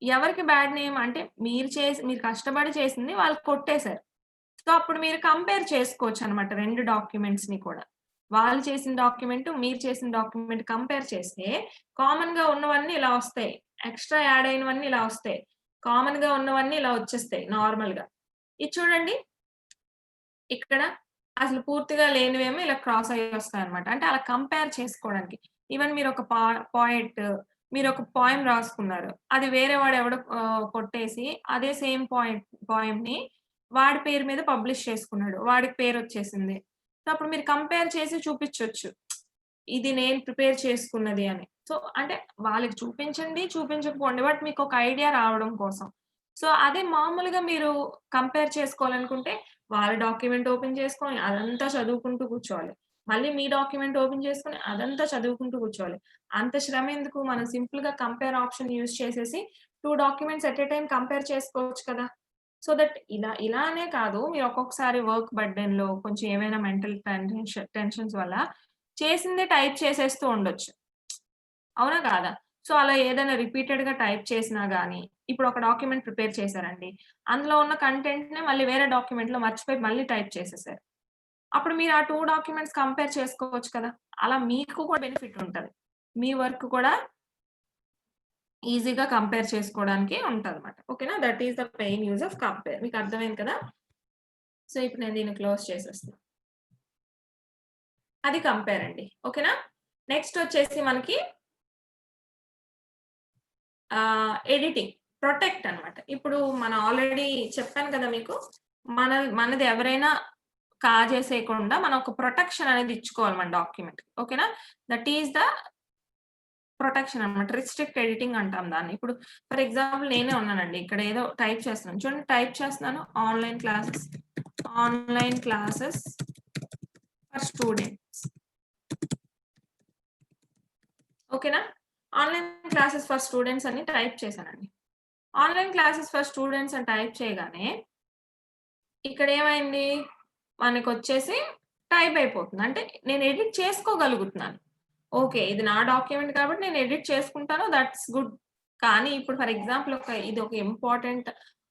A: ఎవరికి బ్యాడ్ నేమ్ అంటే మీరు కష్టపడి చేసింది వాళ్ళు కొట్టేసారు. సో, అప్పుడు మీరు కంపేర్ చేసుకోవచ్చనమాట 2 డాక్యుమెంట్స్‌ని కూడా. వాళ్ళు చేసిన డాక్యుమెంట్, మీరు చేసిన డాక్యుమెంట్ కంపేర్ చేస్తే కామన్‌గా ఉన్నవన్నీ ఇలా వస్తాయి. ఎక్స్‌ట్రా యాడ్ అయినవన్నీ ఇలా వస్తాయి. కామన్‌గా ఉన్నవన్నీ ఇలా వచ్చేస్తాయి నార్మల్‌గా. ఇది చూడండి. ఇక్కడ అసలు పూర్తిగా లేనివేమో ఇలా క్రాస్ అయ్యి వస్తాయన్నమాట. అంటే అలా కంపేర్ చేసుకోవడానికి. ఈవెన్ మీరొక పోయెట్ మీరొక పోయెమ్ రాసుకున్నారు. అది వేరే వాడెవడో కొట్టేసి అదే సేమ్ పోయెమ్‌ని వాడి పేరు మీద పబ్లిష్ చేసుకున్నాడు. వాడికి పేరొచ్చేసింది. సో, అప్పుడు మీరు కంపేర్ చేసి చూపిచ్చొచ్చు. ఇది నేను ప్రిపేర్ చేసుకున్నది అని. సో, అంటే వాళ్ళకి చూపించండి, చూపించకపోండి. బట్ మీకొక ఐడియా రావడం కోసం. సో, అదే మామూలుగా మీరు కంపేర్ చేసుకోవాలనుకుంటే, వాళ్ళ డాక్యుమెంట్ ఓపెన్ చేసుకొని అదంతా చదువుకుంటూ కూర్చోవాలి. మళ్ళీ మీ డాక్యుమెంట్ ఓపెన్ చేసుకొని అదంతా చదువుకుంటూ కూర్చోవాలి. అంత శ్రమెందుకు? మనం సింపుల్‌గా కంపేర్ ఆప్షన్ యూజ్ చేసేసి 2 documents at a time compare చేసుకోవచ్చు కదా! సో దట్ ఇలానే కాదు. మీరు ఒక్కొక్కసారి వర్క్ బర్డెన్‌లో కొంచెం ఏమైనా మెంటల్ టెన్షన్స్ వల్ల చేసిందే టైప్ చేసేస్తూ ఉండొచ్చు. అవునా? కాదా? సో, అలా ఏదైనా రిపీటెడ్‌గా టైప్ చేసినా గాని, ఇప్పుడు ఒక డాక్యుమెంట్ ప్రిపేర్ చేశారండి. అందులో ఉన్న కంటెంట్‌నే మళ్ళీ వేరే డాక్యుమెంట్‌లో మర్చిపోయి మళ్ళీ టైప్ చేసేసారు. అప్పుడు మీరు ఆ 2 డాక్యుమెంట్స్ కంపేర్ చేసుకోవచ్చు కదా! అలా మీకు కూడా బెనిఫిట్ ఉంటది. మీ వర్క్ కూడా ఈజీగా కంపేర్ చేసుకోవడానికి ఉంటదన్నమాట. ఓకేనా? That is the main use of compare. మీకు అర్థమైంది కదా! సో, ఇప్పుడు నేను దీన్ని క్లోజ్ చేసేస్తున్నా. అది కంపేర్ అండి. ఓకేనా? నెక్స్ట్ వచ్చేసి మనకి ఎడిటింగ్. ప్రొటెక్ట్ అన్నమాట. ఇప్పుడు మనం ఆల్రెడీ చెప్పాను కదా మీకు. మనది ఎవరైనా కాజేసేయకుండా మనం ఒక ప్రొటెక్షన్ అనేది ఇచ్చుకోవాలి మన డాక్యుమెంట్. ఓకేనా? దట్ ఈస్ ద ప్రొటెక్షన్ అన్నమాట. రిస్ట్రిక్ట్ ఎడిటింగ్ అంటాం దాన్ని. ఇప్పుడు ఫర్ ఎగ్జాంపుల్ నేనే ఉన్నానండి. ఇక్కడ ఏదో టైప్ చేస్తున్నాను. చూడండి టైప్ చేస్తున్నాను ఆన్‌లైన్ క్లాసెస్ ఫర్ స్టూడెంట్స్. ఓకేనా? ఆన్‌లైన్ క్లాసెస్ ఫర్ స్టూడెంట్స్ అని టైప్ చేశానండి. ఆన్‌లైన్ క్లాసెస్ ఫర్ స్టూడెంట్స్ అని టైప్ చేయగానే ఇక్కడేమైంది? మనకొచ్చేసి టైప్ అయిపోతుంది. అంటే నేను ఎడిట్ చేసుకోగలుగుతున్నాను. ఓకే. ఇది నా డాక్యుమెంట్ కాబట్టి నేను ఎడిట్ చేసుకుంటాను. That's good. కానీ ఇప్పుడు ఫర్ ఎగ్జాంపుల్ ఇది ఒక ఇంపార్టెంట్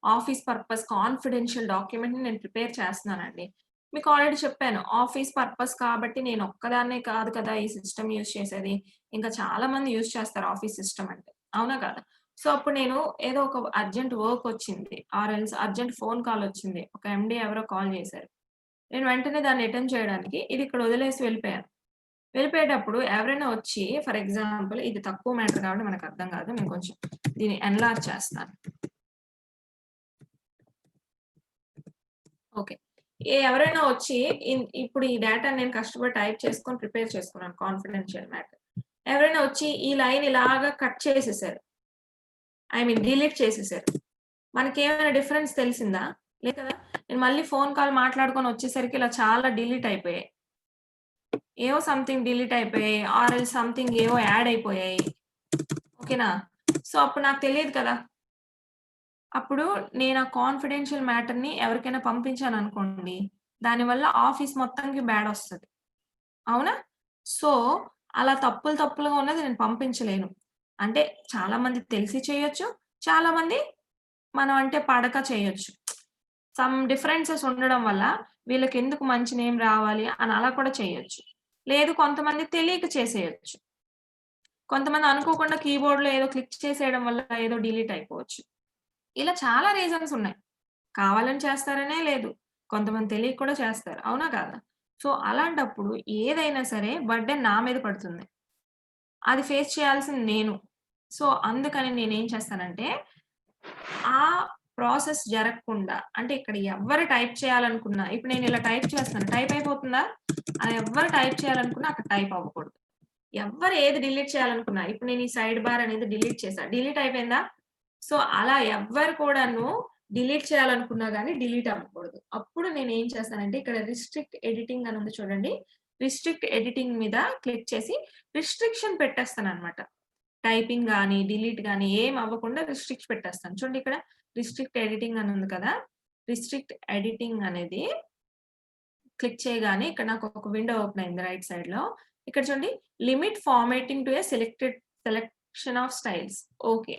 A: ఆఫీస్ పర్పస్ కాన్ఫిడెన్షియల్ డాక్యుమెంట్‌ని నేను ప్రిపేర్ చేస్తున్నానండి. మీకు ఆల్రెడీ చెప్పాను. ఆఫీస్ పర్పస్ కాబట్టి నేను ఒక్కదాన్నే కాదు కదా! ఈ సిస్టమ్ యూజ్ చేసేది. ఇంకా చాలా మంది యూజ్ చేస్తారు ఆఫీస్ సిస్టమ్ అంటే. అవునా కాదా? సో, అప్పుడు నేను ఏదో ఒక అర్జెంట్ వర్క్ వచ్చింది. Or else urgent phone call వచ్చింది. ఒక ఎండీ ఎవరో కాల్ చేశారు. నేను వెంటనే దాన్ని అటెండ్ చేయడానికి ఇది ఇక్కడ వదిలేసి వెళ్ళిపోయాను. వెళ్ళిపోయేటప్పుడు ఎవరైనా వచ్చి ఫర్ ఎగ్జాంపుల్ ఇది తక్కువ మ్యాటర్ కాబట్టి మనకు అర్థం కాదు. నేను కొంచెం దీన్ని ఎన్లార్జ్ చేస్తాను. ఓకే. ఎవరైనా వచ్చి ఇప్పుడు ఈ డేటాని నేను కష్టపడి టైప్ చేసుకొని ప్రిపేర్ చేసుకున్నాను కాన్ఫిడెన్షియల్ మ్యాటర్. ఎవరైనా వచ్చి ఈ లైన్ ఇలాగా కట్ చేసేసారు. ఐ మీన్ డిలీట్ చేసేసారు. మనకేమైనా డిఫరెన్స్ తెలిసిందా? లేదు కదా! నేను మళ్ళీ ఫోన్ కాల్ మాట్లాడుకొని వచ్చేసరికి ఇలా చాలా డిలీట్ అయిపోయాయి. ఏవో సంథింగ్ డిలీట్ అయిపోయాయి. ఆర్ ఎల్స్ సంథింగ్ ఏవో యాడ్ అయిపోయాయి. ఓకేనా? సో, అప్పుడు నాకు తెలీదు కదా! అప్పుడు నేను ఆ కాన్ఫిడెన్షియల్ మ్యాటర్‌ని ఎవరికైనా పంపించాననుకోండి, దానివల్ల ఆఫీస్ మొత్తానికి బ్యాడొస్తది. అవునా? సో, అలా తప్పులుగా ఉన్నది నేను పంపించలేను. అంటే చాలా మంది తెలిసి చేయొచ్చు. చాలా మంది మనం అంటే పడక చేయొచ్చు. సమ్ డిఫరెన్సెస్ ఉండడం వల్ల వీళ్ళకెందుకు మంచి నేమ్ రావాలి అని అలా కూడా చేయొచ్చు. లేదు కొంతమంది తెలియక చేసేయొచ్చు. కొంతమంది అనుకోకుండా కీబోర్డ్‌లో ఏదో క్లిక్ చేసేయడం వల్ల ఏదో డిలీట్ అయిపోవచ్చు. ఇలా చాలా రీజన్స్ ఉన్నాయి. కావాలని చేస్తారనే లేదు. కొంతమంది తెలియక కూడా చేస్తారు. అవునా కాదా? సో, అలాంటప్పుడు ఏదైనా సరే బర్డెన్ నా మీద పడుతుంది. అది ఫేస్ చేయాల్సింది నేను. సో, అందుకని నేనేం చేస్తానంటే, ఆ ప్రాసెస్ జరగకుండా అంటే ఇక్కడ ఎవ్వరు టైప్ చేయాలనుకున్నా ఇప్పుడు నేను ఇలా టైప్ చేస్తున్నాను. టైప్ అయిపోతుందా? ఎవ్వరు టైప్ చేయాలనుకున్నా అక్కడ టైప్ అవ్వకూడదు. ఎవ్వరు ఏది డిలీట్ చేయాలనుకున్నా ఇప్పుడు నేను ఈ సైడ్ బార్ అనేది డిలీట్ చేశా. డిలీట్ అయిపోయిందా? సో, అలా ఎవ్వరు కూడాను డిలీట్ చేయాలనుకున్నా గాని డిలీట్ అవ్వకూడదు. అప్పుడు నేనేం చేస్తానంటే ఇక్కడ రిస్ట్రిక్ట్ ఎడిటింగ్ అని ఉంది చూడండి. రిస్ట్రిక్ట్ ఎడిటింగ్ మీద క్లిక్ చేసి రిస్ట్రిక్షన్ పెట్టేస్తాననమాట. టైపింగ్ గాని, డిలీట్ గాని ఏం అవ్వకుండా రిస్ట్రిక్ట్ పెట్టేస్తాను. చూడండి ఇక్కడ రిస్ట్రిక్ట్ ఎడిటింగ్ అని ఉంది కదా! రిస్ట్రిక్ట్ ఎడిటింగ్ అనేది క్లిక్ చేయగానే ఇక్కడ నాకు ఒక విండో ఓపెన్ అయింది రైట్ సైడ్‌లో. ఇక్కడ చూడండి limit formatting to a selection of styles. Okay.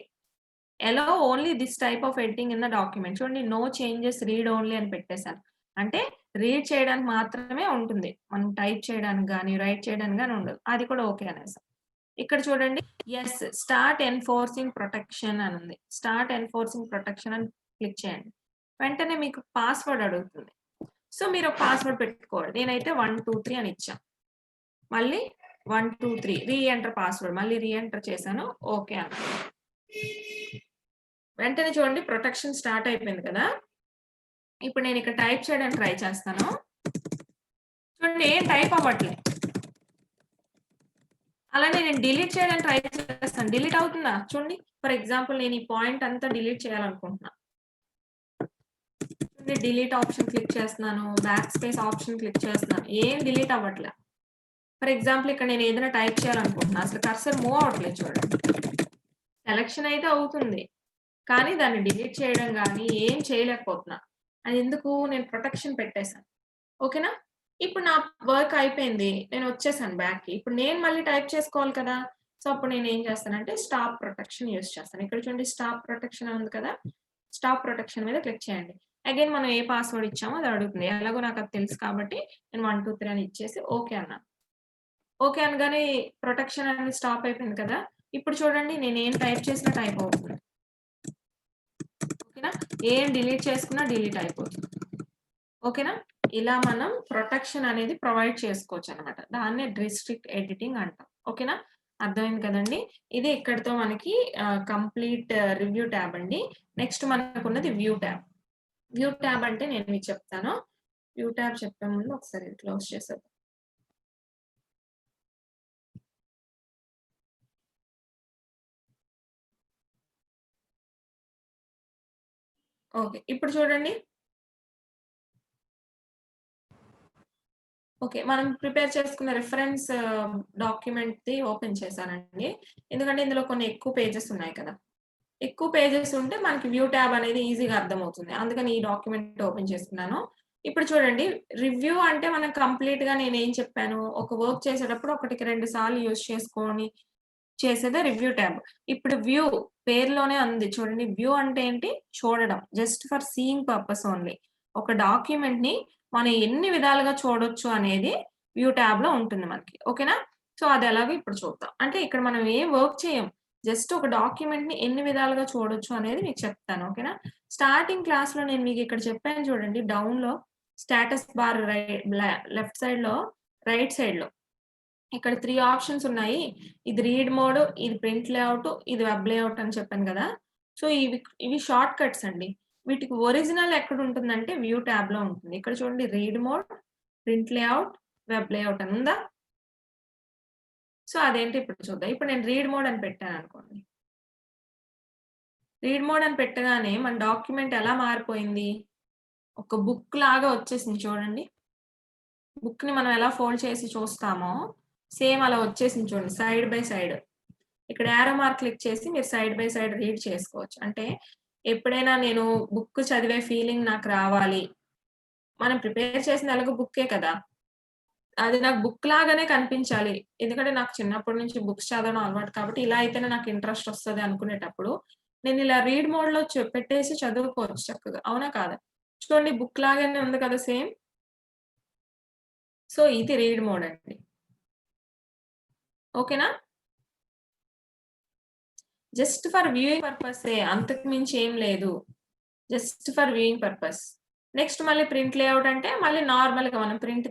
A: Allow only this type of editing in the document. చూడండి నో చేంజెస్ రీడ్ ఓన్లీ అని పెట్టేసాను. అంటే రీడ్ చేయడానికి మాత్రమే ఉంటుంది. మనం టైప్ చేయడానికి గాని, రైట్ చేయడానికి గాని ఉండదు. అది కూడా ఓకే అనేసాం. ఇక్కడ చూడండి యెస్ స్టార్ట్ ఎన్ఫోర్సింగ్ ప్రొటెక్షన్ అని ఉంది. స్టార్ట్ ఎన్ఫోర్సింగ్ ప్రొటెక్షన్ అని క్లిక్ చేయండి. వెంటనే మీకు పాస్వర్డ్ అడుగుతుంది. సో, మీరు ఒక పాస్వర్డ్ పెట్టుకోవాలి. నేనైతే 1, 2, 3 అని ఇచ్చా. మళ్ళీ 1, 2, 3 రీ ఎంటర్ పాస్వర్డ్. మళ్ళీ రీ ఎంటర్ చేశాను. ఓకే అన్నాను. వెంటనే చూడండి ప్రొటెక్షన్ స్టార్ట్ అయిపోయింది కదా! ఇప్పుడు నేను ఇక్కడ టైప్ చేయడానికి ట్రై చేస్తాను. చూడండి ఏం టైప్ అవ్వట్లే. అలానే నేను డిలీట్ చేయడానికి ట్రై చేస్తాను. డిలీట్ అవుతుందా? చూడండి. ఫర్ ఎగ్జాంపుల్ నేను ఈ పాయింట్ అంతా డిలీట్ చేయాలనుకుంటున్నా. చూడండి డిలీట్ ఆప్షన్ క్లిక్ చేస్తున్నాను. బ్యాక్ స్పేస్ ఆప్షన్ క్లిక్ చేస్తున్నాను. ఏం డిలీట్ అవ్వట్లే. ఫర్ ఎగ్జాంపుల్ ఇక్కడ నేను ఏదైనా టైప్ చేయాలనుకుంటున్నా. అసలు కర్సర్ మూవ్ అవ్వట్లేదు చూడండి. సెలక్షన్ అయితే అవుతుంది. కానీ దాన్ని డిలీట్ చేయడం గాని ఏం చేయలేకపోతున్నా. అది ఎందుకు నేను ప్రొటెక్షన్ పెట్టేసాను. ఓకేనా? ఇప్పుడు నా వర్క్ అయిపోయింది. నేను వచ్చేసాను బ్యాక్‌కి. ఇప్పుడు నేను మళ్ళీ టైప్ చేసుకోవాలి కదా! సో, అప్పుడు నేనేం చేస్తానంటే స్టాప్ ప్రొటెక్షన్ యూజ్ చేస్తాను. ఇక్కడ చూడండి స్టాప్ ప్రొటెక్షన్ అని ఉంది కదా! స్టాప్ ప్రొటెక్షన్ మీద క్లిక్ చేయండి. అగైన్ మనం ఏ పాస్వర్డ్ ఇచ్చామో అది అడుగుతుంది. ఎలాగో నాకది తెలుసు కాబట్టి నేను 1, 2, 3 అని ఇచ్చేసి ఓకే అన్నాను. ఓకే అనగానే ప్రొటెక్షన్ అనేది స్టాప్ అయిపోయింది కదా! ఇప్పుడు చూడండి నేనేం టైప్ చేసినా టైప్ అవుతుంది. ఓకేనా? ఏం డిలీట్ చేసుకున్నా డిలీట్ అయిపోతుంది. ఓకేనా? ఇలా మనం ప్రొటెక్షన్ అనేది ప్రొవైడ్ చేసుకోవచ్చనమాట. దాన్నే రిస్ట్రిక్ట్ ఎడిటింగ్ అంటాం. ఓకేనా? అర్థమైంది కదండీ! ఇది ఇక్కడితో మనకి కంప్లీట్ రివ్యూ ట్యాబ్ అండి. నెక్స్ట్ మనకున్నది వ్యూ ట్యాబ్. వ్యూ ట్యాబ్ అంటే నేను మీకు చెప్తాను. వ్యూ ట్యాబ్ చెప్పే ముందు ఒకసారి ఇది క్లోజ్ చేసేద్దాం. ఓకే. ఇప్పుడు చూడండి. ఓకే. మనం ప్రిపేర్ చేసుకున్న రిఫరెన్స్ డాక్యుమెంట్‌ది ఓపెన్ చేశానండి. ఎందుకంటే ఇందులో కొన్ని ఎక్కువ పేజెస్ ఉన్నాయి కదా! ఎక్కువ పేజెస్ ఉంటే మనకి వ్యూ ట్యాబ్ అనేది ఈజీగా అర్థమవుతుంది. అందుకని ఈ డాక్యుమెంట్ ఓపెన్ చేసుకున్నాను. ఇప్పుడు చూడండి, రివ్యూ అంటే మనం కంప్లీట్‌గా నేనేం చెప్పాను, ఒక వర్క్ చేసేటప్పుడు ఒకటికి 2 సార్లు యూజ్ చేసుకొని చేసేదే రివ్యూ ట్యాబ్. ఇప్పుడు వ్యూ పేరులోనే ఉంది చూడండి. వ్యూ అంటే ఏంటి? చూడడం. Just for seeing purpose only. ఒక డాక్యుమెంట్‌ని మనం ఎన్ని విధాలుగా చూడొచ్చు అనేది వ్యూ ట్యాబ్‌లో ఉంటుంది మనకి. ఓకేనా? సో, అదెలాగో ఇప్పుడు చూద్దాం. అంటే ఇక్కడ మనం ఏం వర్క్ చేయం. జస్ట్ ఒక డాక్యుమెంట్‌ని ఎన్ని విధాలుగా చూడొచ్చు అనేది మీకు చెప్తాను. ఓకేనా? స్టార్టింగ్ క్లాస్‌లో నేను మీకిక్కడ చెప్పాను చూడండి. డౌన్‌లో స్టేటస్ బార్ లెఫ్ట్ సైడ్‌లో, రైట్ సైడ్‌లో ఇక్కడ 3 ఆప్షన్స్ ఉన్నాయి. ఇది రీడ్ మోడ్, ఇది ప్రింట్ లేఔట్, ఇది వెబ్ లేఔట్ అని చెప్పాను గదా! సో, ఇవి షార్ట్ కట్స్ అండి. వీటికి ఒరిజినల్ ఎక్కడుంటుందంటే వ్యూ ట్యాబ్‌లో ఉంటుంది. ఇక్కడ చూడండి read mode, print layout, web layout అని ఉందా? సో, అదేంటో ఇప్పుడు చూద్దాం. ఇప్పుడు నేను రీడ్ మోడ్ అని పెట్టాననుకోండి. రీడ్ మోడ్ అని పెట్టగానే మన డాక్యుమెంట్ ఎలా మారిపోయింది? ఒక బుక్ లాగా వచ్చేసింది చూడండి. బుక్‌ని మనం ఎలా ఫోల్డ్ చేసి చూస్తామో, సేమ్ అలా వచ్చేసింది చూడండి. Side by side. ఇక్కడ యారో మార్క్ క్లిక్ చేసి మీరు సైడ్ బై సైడ్ రీడ్ చేసుకోవచ్చు. అంటే ఎప్పుడైనా నేను బుక్ చదివే ఫీలింగ్ నాకు రావాలి. మనం ప్రిపేర్ చేసింది ఎలాగో బుక్కే కదా! అది నాకు బుక్ లాగానే కనిపించాలి. ఎందుకంటే నాకు చిన్నప్పటి నుంచి బుక్స్ చదవడం అలవాటు కాబట్టి ఇలా అయితేనే నాకు ఇంట్రెస్ట్ వస్తది అనుకునేటప్పుడు, నేను ఇలా రీడ్ మోడ్‌లో పెట్టేసి చదువుకోవచ్చు చక్కగా. అవునా కాదా? చూడండి బుక్ లాగానే ఉంది కదా సేమ్. సో, ఇది రీడ్ మోడ్ అండి. ఓకేనా? జస్ట్ ఫర్ వ్యూయింగ్ పర్పసే. అంతకు మించి ఏం లేదు. Just for viewing purpose. Next మళ్ళీ ప్రింట్ లేఔట్ అంటే మళ్ళీ నార్మల్‌గా మనం ప్రింట్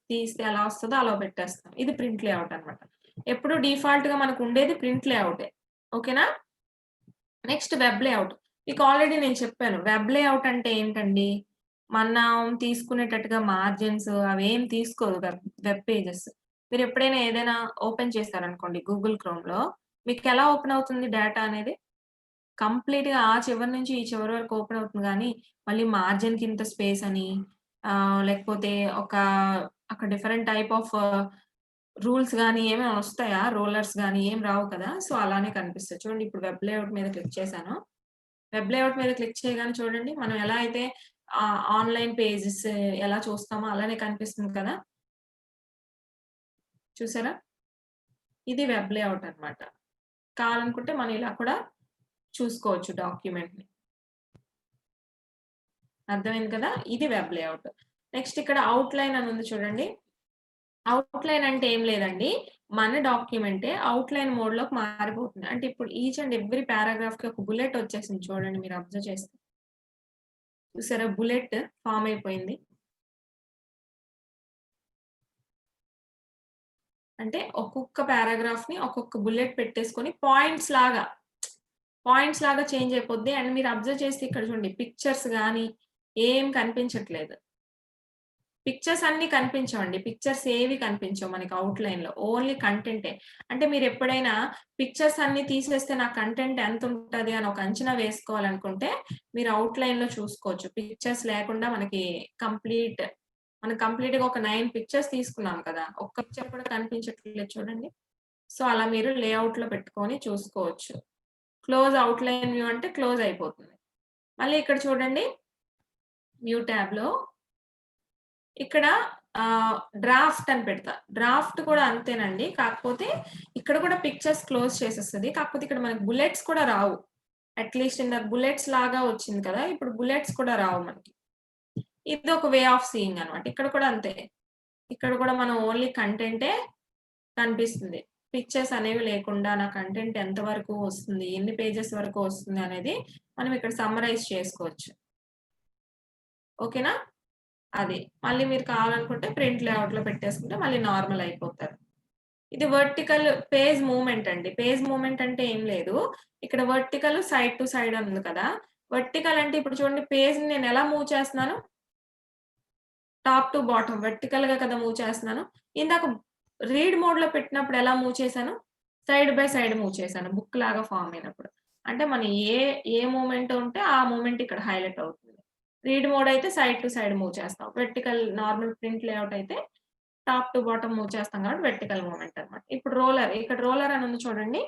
A: తీస్తే ఎలా వస్తదో అలా పెట్టేస్తాం. ఇది ప్రింట్ లేఔట్ అన్నమాట. ఎప్పుడు డిఫాల్ట్‌గా మనకుండేది ప్రింట్ లేఔటే. ఓకేనా? Next web layout. మీకు ఆల్రెడీ నేను చెప్పాను. వెబ్ లేఔట్ అంటే ఏంటండి? మనం తీసుకునేటట్టుగా మార్జిన్స్ అవేం తీసుకోదు వెబ్ పేజెస్. మీరెప్పుడైనా ఏదైనా ఓపెన్ చేశారనుకోండి గూగుల్ క్రోమ్‌లో మీకెలా ఓపెన్ అవుతుంది డేటా అనేది? కంప్లీట్‌గా ఆ చివరి నుంచి ఈ చివరి వరకు ఓపెన్ అవుతుంది గానీ, మళ్ళీ మార్జిన్‌కి ఇంత స్పేస్ అని లేకపోతే ఒక డిఫరెంట్ టైప్ ఆఫ్ రూల్స్ గాని ఏమైనా వస్తాయా? రోలర్స్ గాని ఏం రావు కదా! సో, అలానే కనిపిస్తది. చూడండి ఇప్పుడు వెబ్ లేఔట్ మీద క్లిక్ చేశాను. వెబ్ లేఔట్ మీద క్లిక్ చేయగానే చూడండి మనం ఎలా అయితే ఆన్‌లైన్ పేజెస్ ఎలా చూస్తామో అలానే కనిపిస్తుంది కదా! చూసారా? ఇది వెబ్ లేఔట్ అన్నమాట. కావాలనుకుంటే మనం ఇలా కూడా చూసుకోవచ్చు డాక్యుమెంట్‌ని. అర్థమైంది కదా! ఇది వెబ్ లేఔట్. నెక్స్ట్ ఇక్కడ ఔట్‌లైన్ అని ఉంది చూడండి. ఔట్‌లైన్ అంటే ఏం లేదండి. మన డాక్యుమెంటే ఔట్‌లైన్ మోడ్‌లోకి మారిపోతుంది. అంటే ఇప్పుడు ఈచ్ అండ్ ఎవ్రీ పారాగ్రాఫ్‌కి ఒక బుల్లెట్ వచ్చేసింది చూడండి మీరు అబ్జర్వ్ చేస్తే. చూసారా బుల్లెట్ ఫార్మ్ అయిపోయింది. అంటే ఒక్కొక్క పారాగ్రాఫ్‌ని ఒక్కొక్క బుల్లెట్ పెట్టేసుకొని పాయింట్స్ లాగా చేంజ్ అయిపోద్ది. అండ్ మీరు అబ్జర్వ్ చేస్తే ఇక్కడ చూడండి పిక్చర్స్ గాని ఏం కనిపించట్లేదు. పిక్చర్స్ అన్నీ కనిపించవండి. పిక్చర్స్ ఏవి కనిపించవు మనకి ఔట్‌లైన్‌లో. ఓన్లీ కంటెంటే. అంటే మీరెప్పుడైనా పిక్చర్స్ అన్నీ తీసేస్తే నా కంటెంట్ ఎంతుంటది అని ఒక అంచనా వేసుకోవాలనుకుంటే, మీరు ఔట్‌లైన్‌లో చూసుకోవచ్చు. పిక్చర్స్ లేకుండా మనం కంప్లీట్‌గా ఒక 9 పిక్చర్స్ తీసుకున్నాం కదా! ఒక్క పిక్చర్ కూడా కనిపించట్లేదు చూడండి. సో, అలా మీరు లేఔట్‌లో పెట్టుకొని చూసుకోవచ్చు. క్లోజ్ ఔట్‌లైన్ వ్యూ అంటే క్లోజ్ అయిపోతుంది. మళ్ళీ ఇక్కడ చూడండి వ్యూ ట్యాబ్‌లో ఇక్కడ డ్రాఫ్ట్ అని పెడతా. డ్రాఫ్ట్ కూడా అంతేనండి. కాకపోతే ఇక్కడ కూడా పిక్చర్స్ క్లోజ్ చేసేస్తది. కాకపోతే ఇక్కడ మనకు బుల్లెట్స్ కూడా రావు. అట్‌లీస్ట్ ఇందాక బుల్లెట్స్ లాగా వచ్చింది కదా! ఇప్పుడు బుల్లెట్స్ కూడా రావు మనకి. ఇదొక వే ఆఫ్ సీయింగ్ అన్నమాట. ఇక్కడ కూడా అంతే. ఇక్కడ కూడా మనం ఓన్లీ కంటెంటే కనిపిస్తుంది. పిక్చర్స్ అనేవి లేకుండా నా కంటెంట్ ఎంత వరకు వస్తుంది, ఎన్ని పేజెస్ వరకు వస్తుంది అనేది మనం ఇక్కడ సమ్మరైజ్ చేసుకోవచ్చు. ఓకేనా? అది. మళ్ళీ మీరు కావాలనుకుంటే ప్రింట్ లేఔట్‌లో పెట్టేసుకుంటే మళ్ళీ నార్మల్ అయిపోతారు. ఇది వర్టికల్ పేజ్ మూవ్‌మెంట్ అండి. పేజ్ మూవ్‌మెంట్ అంటే ఏం లేదు. ఇక్కడ వర్టికల్ సైడ్ టు సైడ్ అని ఉంది కదా! వర్టికల్ అంటే ఇప్పుడు చూడండి పేజ్‌ని నేను ఎలా మూవ్ చేస్తున్నాను? టాప్ టు బాటమ్ వర్టికల్‌గా కదా మూవ్ చేస్తున్నాను. ఇందాక రీడ్ మోడ్‌లో పెట్టినప్పుడు ఎలా మూవ్ చేశాను? సైడ్ బై సైడ్ మూవ్ చేశాను. బుక్ లాగా ఫార్మ్ అయినప్పుడు. అంటే మనం ఏ మూవ్‌మెంట్ ఉంటే ఆ మూవ్‌మెంట్ ఇక్కడ హైలైట్ అవుతుంది. రీడ్ మోడ్ అయితే సైడ్ టు సైడ్ మూవ్ చేస్తాం. వర్టికల్ నార్మల్ ప్రింట్ లేఔట్ అయితే టాప్ టు బాటమ్ మూవ్ చేస్తాం కాబట్టి వర్టికల్ మూవ్‌మెంట్ అన్నమాట. ఇప్పుడు రోలర్ ఇక్కడ రోలర్ అని ఉంది చూడండి.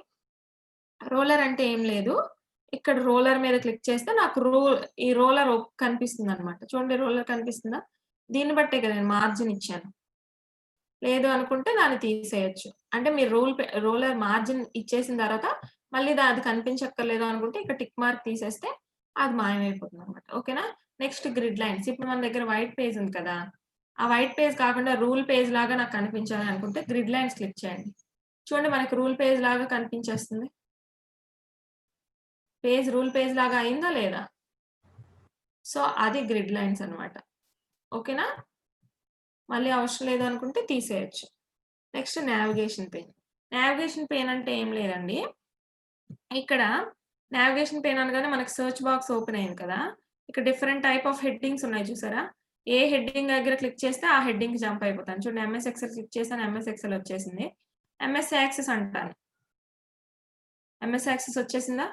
A: రోలర్ అంటే ఏం లేదు. ఇక్కడ రోలర్ మీద క్లిక్ చేస్తే నాకు ఈ రోలర్ కనిపిస్తుందన్నమాట. చూడండి రోలర్ కనిపిస్తుందా? దీన్ని బట్టే కదా నేను మార్జిన్ ఇచ్చాను. లేదు అనుకుంటే దాన్ని తీసేయొచ్చు. అంటే మీరు రోలర్ మార్జిన్ ఇచ్చేసిన తర్వాత మళ్ళీ అది కనిపించక్కర్లేదు అనుకుంటే ఇక్కడ టిక్ మార్క్ తీసేస్తే అది మాయమైపోతుందన్నమాట. ఓకేనా? Next grid lines. ఇప్పుడు మన దగ్గర వైట్ పేజ్ ఉంది కదా! ఆ వైట్ పేజ్ కాకుండా రూల్ పేజ్ లాగా నాకు కనిపించాలి అనుకుంటే గ్రిడ్ లైన్స్ క్లిక్ చేయండి. చూడండి మనకి రూల్ పేజ్ లాగా కనిపించేస్తుంది. రూల్ పేజ్ లాగా అయిందా లేదా? సో, అది గ్రిడ్ లైన్స్ అన్నమాట. ఓకేనా? మళ్ళీ అవసరం లేదనుకుంటే తీసేయొచ్చు. Next navigation pen. Navigation pen అంటే ఏం లేదండి. ఇక్కడ నావిగేషన్ పెన్ అనగానే మనకు సెర్చ్ బాక్స్ ఓపెన్ అయింది కదా! ఇక్కడ డిఫరెంట్ టైప్ ఆఫ్ హెడ్డింగ్స్ ఉన్నాయి చూసారా? ఏ హెడ్డింగ్ దగ్గర క్లిక్ చేస్తే ఆ హెడ్డింగ్‌కి జంప్ అయిపోతాను. చూడండి ఎంఎస్ ఎక్సెల్ క్లిక్ చేశాను. ఎంఎస్ ఎక్సెల్ వచ్చేసింది. ఎంఎస్ యాక్సెస్ అంటాను. ఎంఎస్ యాక్సెస్ వచ్చేసిందా?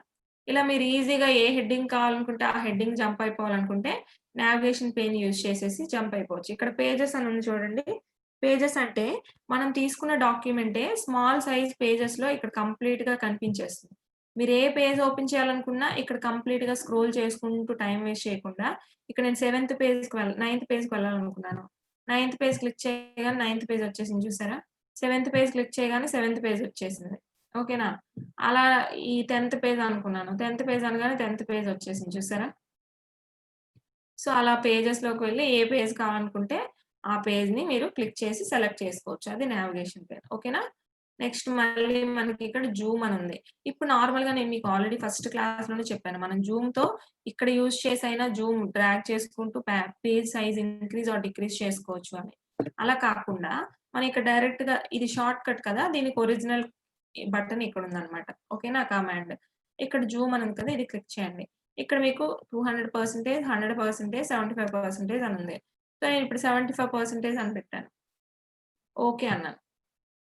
A: ఇలా మీరు ఈజీగా ఏ హెడ్డింగ్ కావాలనుకుంటే ఆ హెడ్డింగ్ జంప్ అయిపోవాలనుకుంటే నావిగేషన్ పెన్ యూజ్ చేసేసి జంప్ అయిపోవచ్చు. ఇక్కడ పేజెస్ అని ఉంది చూడండి. పేజెస్ అంటే మనం తీసుకున్న డాక్యుమెంటే స్మాల్ సైజ్ పేజెస్‌లో ఇక్కడ కంప్లీట్‌గా కనిపించేస్తుంది. మీరు ఏ పేజ్ ఓపెన్ చేయాలనుకున్నా ఇక్కడ కంప్లీట్‌గా స్క్రోల్ చేసుకుంటూ టైమ్ వేస్ట్ చేయకుండా ఇక్కడ నేను నైన్త్ పేజ్‌కి వెళ్ళాలనుకున్నాను. నైన్త్ పేజ్ క్లిక్ చేయగానే నైన్త్ పేజ్ వచ్చేసింది చూసారా? సెవెంత్ పేజ్ క్లిక్ చేయగానే సెవెంత్ పేజ్ వచ్చేసింది. ఓకేనా? అలా ఈ 10థ్ పేజ్ అనుకున్నాను. 10థ్ పేజ్ అనగానే 10థ్ పేజ్ వచ్చేసింది చూసారా? సో, అలా పేజెస్‌లోకి వెళ్లి ఏ పేజ్ కావాలనుకుంటే ఆ పేజ్‌ని మీరు క్లిక్ చేసి సెలెక్ట్ చేసుకోవచ్చు. అది నావిగేషన్ పేజ్. ఓకేనా? నెక్స్ట్ మళ్ళీ మనకి ఇక్కడ జూమ్ అని ఉంది. ఇప్పుడు నార్మల్‌గా నేను మీకు ఆల్రెడీ ఫస్ట్ క్లాస్‌లోనే చెప్పాను. మనం జూమ్‌తో ఇక్కడ యూజ్ చేసైనా జూమ్ డ్రాగ్ చేసుకుంటూ page size increase or decrease చేసుకోవచ్చు అని. అలా కాకుండా మనం ఇక్కడ డైరెక్ట్‌గా ఇది షార్ట్ కట్ కదా! దీనికి ఒరిజినల్ బటన్ ఇక్కడుందనమాట. ఓకేనా? కమాండ్. ఇక్కడ జూమ్ అని ఉంది కదా! ఇది క్లిక్ చేయండి. ఇక్కడ మీకు 200%, 100%, 75% అని ఉంది. సో, నేనిప్పుడు 75% అని పెట్టాను. ఓకే అన్నాను.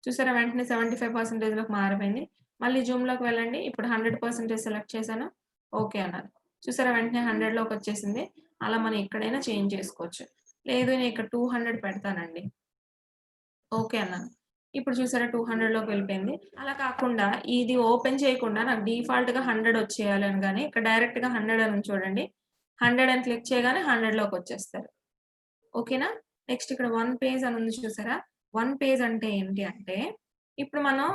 A: చూసారా వెంటనే 75%లోకి మారిపోయింది. మళ్ళీ జూమ్‌లోకి వెళ్ళండి. ఇప్పుడు 100% సెలెక్ట్ చేశాను. ఓకే అన్నాను. చూసారా వెంటనే 100లోకొచ్చేసింది. అలా మనం ఎక్కడైనా చేంజ్ చేసుకోవచ్చు. లేదు నేనిక్కడ 200 పెడతానండి. ఓకే అన్నాను. ఇప్పుడు చూసారా 200లోకి వెళ్ళిపోయింది. అలా కాకుండా ఇది ఓపెన్ చేయకుండా నాకు డిఫాల్ట్‌గా 100 వచ్చేయాలి అనగానే ఇక్కడ డైరెక్ట్‌గా 100 అని ఉంది చూడండి. 100 అని క్లిక్ చేయగానే 100లోకొచ్చేస్తారు. ఓకేనా? నెక్స్ట్ ఇక్కడ వన్ పేజ్ అని ఉంది చూసారా? వన్ పేజ్ అంటే ఏంటి అంటే, ఇప్పుడు మనం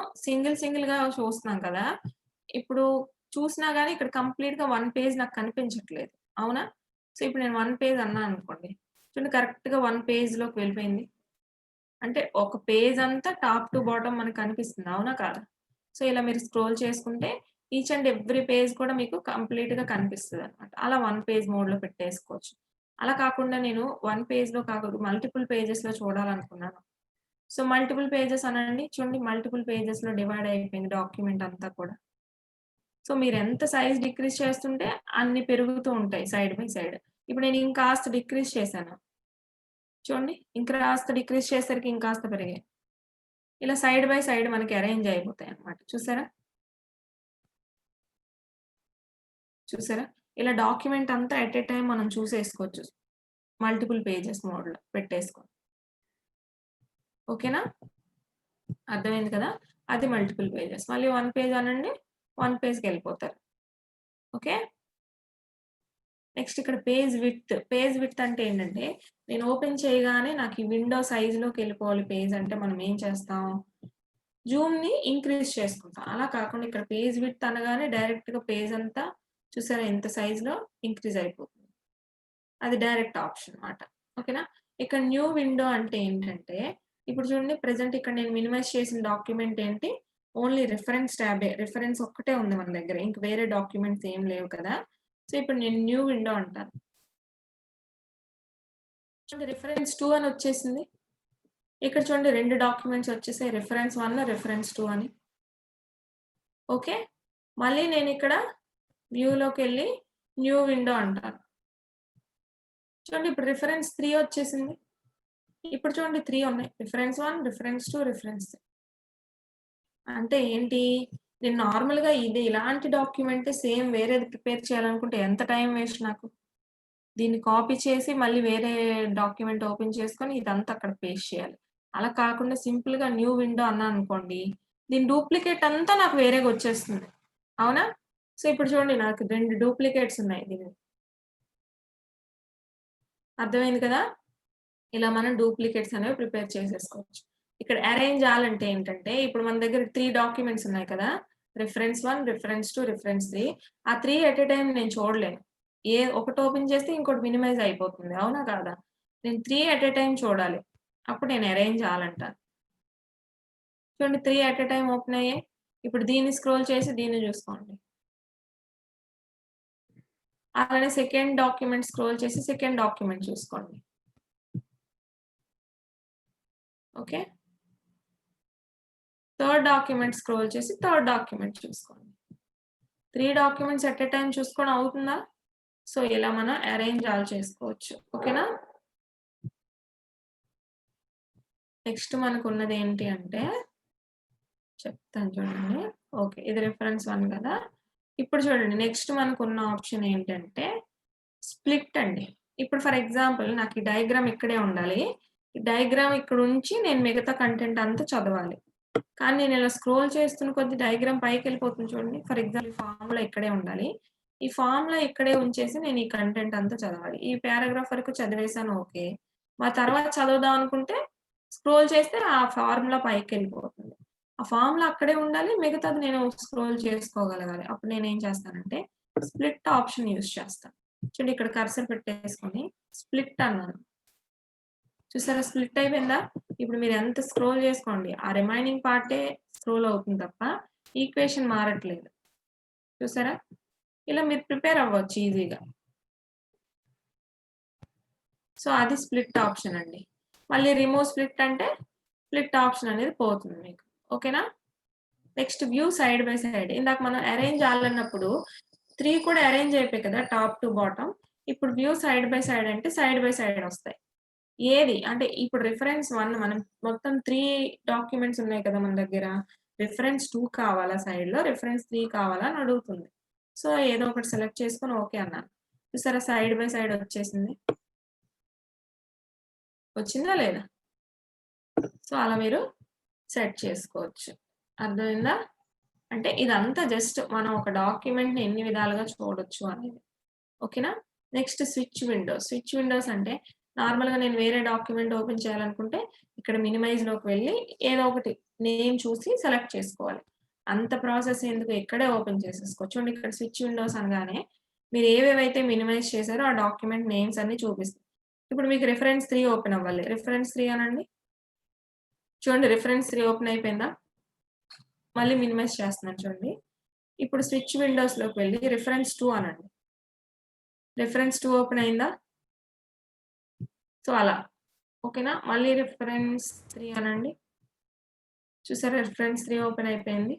A: సింగిల్‌గా చూస్తున్నాం కదా! ఇప్పుడు చూసినా గాని ఇక్కడ కంప్లీట్‌గా వన్ పేజ్ నాకు కనిపించట్లేదు. అవునా? సో, ఇప్పుడు నేను వన్ పేజ్ అన్నాననుకోండి. చూడండి కరెక్ట్‌గా వన్ పేజ్‌లోకి వెళ్ళిపోయింది. అంటే ఒక పేజ్ అంతా టాప్ టు బాటమ్ మనకు కనిపిస్తుంది. అవునా? కాదా? సో, ఇలా మీరు స్క్రోల్ చేసుకుంటే ఈచ్ అండ్ ఎవ్రీ పేజ్ కూడా మీకు కంప్లీట్‌గా కనిపిస్తదనమాట. అలా వన్ పేజ్ మోడ్‌లో పెట్టేసుకోవచ్చు. అలా కాకుండా నేను వన్ పేజ్‌లో కాకుండా మల్టిపుల్ పేజెస్‌లో చూడాలనుకున్నాను. సో, మల్టిపుల్ పేజెస్ అనండి. చూడండి మల్టిపుల్ పేజెస్‌లో డివైడ్ అయిపోయింది డాక్యుమెంట్ అంతా కూడా. సో, మీరెంత సైజ్ డిక్రీజ్ చేస్తుంటే అన్ని పెరుగుతూ ఉంటాయి సైడ్ బై సైడ్. ఇప్పుడు నేను ఇంకాస్త డిక్రీజ్ చేశాను. చూడండి ఇంకాస్త డిక్రీజ్ చేసేసరికి ఇంకాస్త పెరిగాయి. ఇలా సైడ్ బై సైడ్ మనకి అరేంజ్ అయిపోతాయన్నమాట. చూసారా? చూసారా? ఇలా డాక్యుమెంట్ అంతా ఎట్ ఎ టైమ్ మనం చూసేసుకోవచ్చు. మల్టిపుల్ పేజెస్ మోడ్‌లో పెట్టేసుకొని. ఓకేనా? అర్థమైంది కదా! అది మల్టిపుల్ పేజెస్. మళ్ళీ వన్ పేజ్ అనండి. వన్ పేజ్‌కెళ్ళిపోతారు. ఓకే. నెక్స్ట్ ఇక్కడ పేజ్ విడ్త్. పేజ్ విడ్త్ అంటే ఏంటంటే, నేను ఓపెన్ చేయగానే నాకు ఈ విండో సైజ్‌లోకెళ్ళిపోవాలి పేజ్ అంటే మనం ఏం చేస్తాం? జూమ్‌ని ఇంక్రీజ్ చేసుకుంటాం. అలా కాకుండా ఇక్కడ పేజ్ విడ్త్ అనగానే డైరెక్ట్‌గా పేజ్ అంతా చూసారా ఎంత సైజ్‌లో ఇంక్రీజ్ అయిపోతుంది. అది డైరెక్ట్ ఆప్షన్ మాట. ఓకేనా? ఇక్కడ న్యూ విండో అంటే ఏంటంటే, ఇప్పుడు చూడండి ప్రెజెంట్ ఇక్కడ నేను మినిమైజ్ చేసిన డాక్యుమెంట్ ఏంటి? Only reference ట్యాబే. రిఫరెన్స్ ఒక్కటే ఉంది మన దగ్గర. ఇంక వేరే డాక్యుమెంట్స్ ఏం లేవు కదా! సో, ఇప్పుడు నేను న్యూ విండో అంటాను. చూడండి రిఫరెన్స్ 2 అని వచ్చేసింది. ఇక్కడ చూడండి 2 డాక్యుమెంట్స్ వచ్చేసాయి. రిఫరెన్స్ 1, రిఫరెన్స్ 2 అని. ఓకే. మళ్ళీ నేనిక్కడ వ్యూలోకెళ్ళి న్యూ విండో అంటారు. చూడండి ఇప్పుడు రిఫరెన్స్ 3 వచ్చేసింది. ఇప్పుడు చూడండి 3 ఉన్నాయి. Reference 1, reference 2, reference 3. అంటే ఏంటి? నేను నార్మల్‌గా ఇలాంటి డాక్యుమెంటే సేమ్ వేరేది ప్రిపేర్ చేయాలనుకుంటే ఎంత టైం వేస్ట్ నాకు? దీన్ని కాపీ చేసి మళ్ళీ వేరే డాక్యుమెంట్ ఓపెన్ చేసుకొని ఇదంతా అక్కడ పేస్ట్ చేయాలి. అలా కాకుండా సింపుల్‌గా న్యూ విండో అన్నాననుకోండి, దీని డూప్లికేట్ అంతా నాకు వేరేగా వచ్చేస్తుంది. అవునా? సో, ఇప్పుడు చూడండి నాకు 2 డూప్లికేట్స్ ఉన్నాయి దీనివి. అర్థమైంది కదా! ఇలా మనం డూప్లికేట్స్ అనేవి ప్రిపేర్ చేసేసుకోవచ్చు. ఇక్కడ అరేంజ్ ఆల్ అంటే ఏంటంటే, ఇప్పుడు మన దగ్గర 3 డాక్యుమెంట్స్ ఉన్నాయి కదా! Reference 1, reference 2, reference 3. ఆ 3 ఎట్ ఎ టైమ్ నేను చూడలేను. ఒకటి ఓపెన్ చేస్తే ఇంకోటి మినిమైజ్ అయిపోతుంది. అవునా? కాదా? నేను 3 ఎట్ ఎ టైమ్ చూడాలి. అప్పుడు నేను అరేంజ్ ఆల్ అంటాను. చూడండి 3 ఎట్ ఎ టైమ్ ఓపెన్ అయ్యాయి. ఇప్పుడు దీన్ని స్క్రోల్ చేసి దీన్ని చూసుకోండి. అలానే సెకండ్ డాక్యుమెంట్ స్క్రోల్ చేసి సెకండ్ డాక్యుమెంట్ చూసుకోండి. ఓకే. థర్డ్ డాక్యుమెంట్ స్క్రోల్ చేసి థర్డ్ డాక్యుమెంట్ చూసుకోండి. 3 డాక్యుమెంట్స్ ఎట్ ఎ టైమ్ చూసుకోవడం అవుతుందా? సో, ఇలా మనం అరేంజ్ ఆల్ చేసుకోవచ్చు. ఓకేనా? నెక్స్ట్ మనకున్నది ఏంటి అంటే చెప్తాను చూడండి. ఓకే. ఇది రిఫరెన్స్ 1 కదా! ఇప్పుడు చూడండి నెక్స్ట్ మనకున్న ఆప్షన్ ఏంటంటే స్ప్లిట్ అండి. ఇప్పుడు ఫర్ ఎగ్జాంపుల్ నాకు ఈ డయాగ్రామ్ ఇక్కడే ఉండాలి. ఈ డయాగ్రామ్ ఇక్కడుంచి నేను మిగతా కంటెంట్ అంతా చదవాలి. కానీ నేను ఇలా స్క్రోల్ చేస్తున్న కొద్దీ డయాగ్రామ్ పైకెళ్ళిపోతుంది చూడండి. ఫర్ ఎగ్జాంపుల్ ఈ ఫార్ములా ఇక్కడే ఉండాలి. ఈ ఫార్ములా ఇక్కడే ఉంచేసి నేను ఈ కంటెంట్ అంతా చదవాలి. ఈ పారాగ్రాఫ్ వరకు చదివేసాను ఓకే. తర్వాత చదువుదాం అనుకుంటే స్క్రోల్ చేస్తే ఆ ఫార్ములా పైకెళ్ళిపోతుంది. ఆ ఫార్ములా అక్కడే ఉండాలి. మిగతాది నేను స్క్రోల్ చేసుకోగలగాలి. అప్పుడు నేనేం చేస్తానంటే స్ప్లిట్ ఆప్షన్ యూజ్ చేస్తాను. చూడండి ఇక్కడ కర్సర్ పెట్టేసుకొని స్ప్లిట్ అన్నాను. చూసారా స్ప్లిట్ అయిపోయిందా? ఇప్పుడు మీరు ఎంత స్క్రోల్ చేసుకోండి. ఆ రిమైనింగ్ పార్టే స్క్రోల్ అవుతుంది తప్ప ఈక్వేషన్ మారట్లేదు. చూసారా? ఇలా మీరు ప్రిపేర్ అవ్వచ్చు ఈజీగా. సో, అది స్ప్లిట్ ఆప్షన్ అండి. మళ్ళీ రిమూవ్ స్ప్లిట్ అంటే స్ప్లిట్ ఆప్షన్ అనేది పోతుంది మీకు. ఓకేనా? Next view side by side. ఇందాక మనం అరేంజ్ ఆల్ అన్నప్పుడు 3 కూడా అరేంజ్ అయిపోయాయి కదా! Top to bottom. ఇప్పుడు వ్యూ సైడ్ బై సైడ్ అంటే సైడ్ బై సైడ్ వస్తాయి. ఏది అంటే ఇప్పుడు రిఫరెన్స్ 1 మనం మొత్తం 3 డాక్యుమెంట్స్ ఉన్నాయి కదా మన దగ్గర. రిఫరెన్స్ 2 కావాలా సైడ్‌లో, రిఫరెన్స్ 3 కావాలా అని అడుగుతుంది. సో, ఏదో ఒకటి సెలెక్ట్ చేసుకొని ఓకే అన్నాను. చూసారా సైడ్ బై సైడ్ వచ్చేసింది. వచ్చిందా లేదా? సో, అలా మీరు సెట్ చేసుకోవచ్చు. అర్థమైందా? అంటే ఇదంతా జస్ట్ మనం ఒక డాక్యుమెంట్‌ని ఎన్ని విధాలుగా చూడొచ్చు అనేది. ఓకేనా? Next switch Windows. Switch Windows అంటే నార్మల్‌గా నేను వేరే డాక్యుమెంట్ ఓపెన్ చేయాలనుకుంటే ఇక్కడ మినిమైజ్‌లోకి వెళ్లి ఏదో ఒకటి నేమ్ చూసి సెలెక్ట్ చేసుకోవాలి. అంత ప్రాసెస్ ఎందుకు ఇక్కడే ఓపెన్ చేసేసుకోవచ్చు. చూడండి ఇక్కడ స్విచ్ విండోస్ అనగానే మీరు ఏవేవైతే మినిమైజ్ చేసారో ఆ డాక్యుమెంట్ నేమ్స్ అన్నీ చూపిస్తుంది. ఇప్పుడు మీకు రిఫరెన్స్ 3 ఓపెన్ అవ్వాలి. రిఫరెన్స్ 3 అనండి. చూడండి రిఫరెన్స్ 3 ఓపెన్ అయిపోయిందా? మళ్ళీ మినిమైజ్ చేస్తున్నాను చూడండి. ఇప్పుడు స్విచ్ విండోస్‌లోకి వెళ్లి రిఫరెన్స్ 2 అనండి. రిఫరెన్స్ 2 ఓపెన్ అయిందా? సో, అలా. ఓకేనా? మళ్ళీ రిఫరెన్స్ 3 అనండి. చూసారా రిఫరెన్స్ 3 ఓపెన్ అయిపోయింది.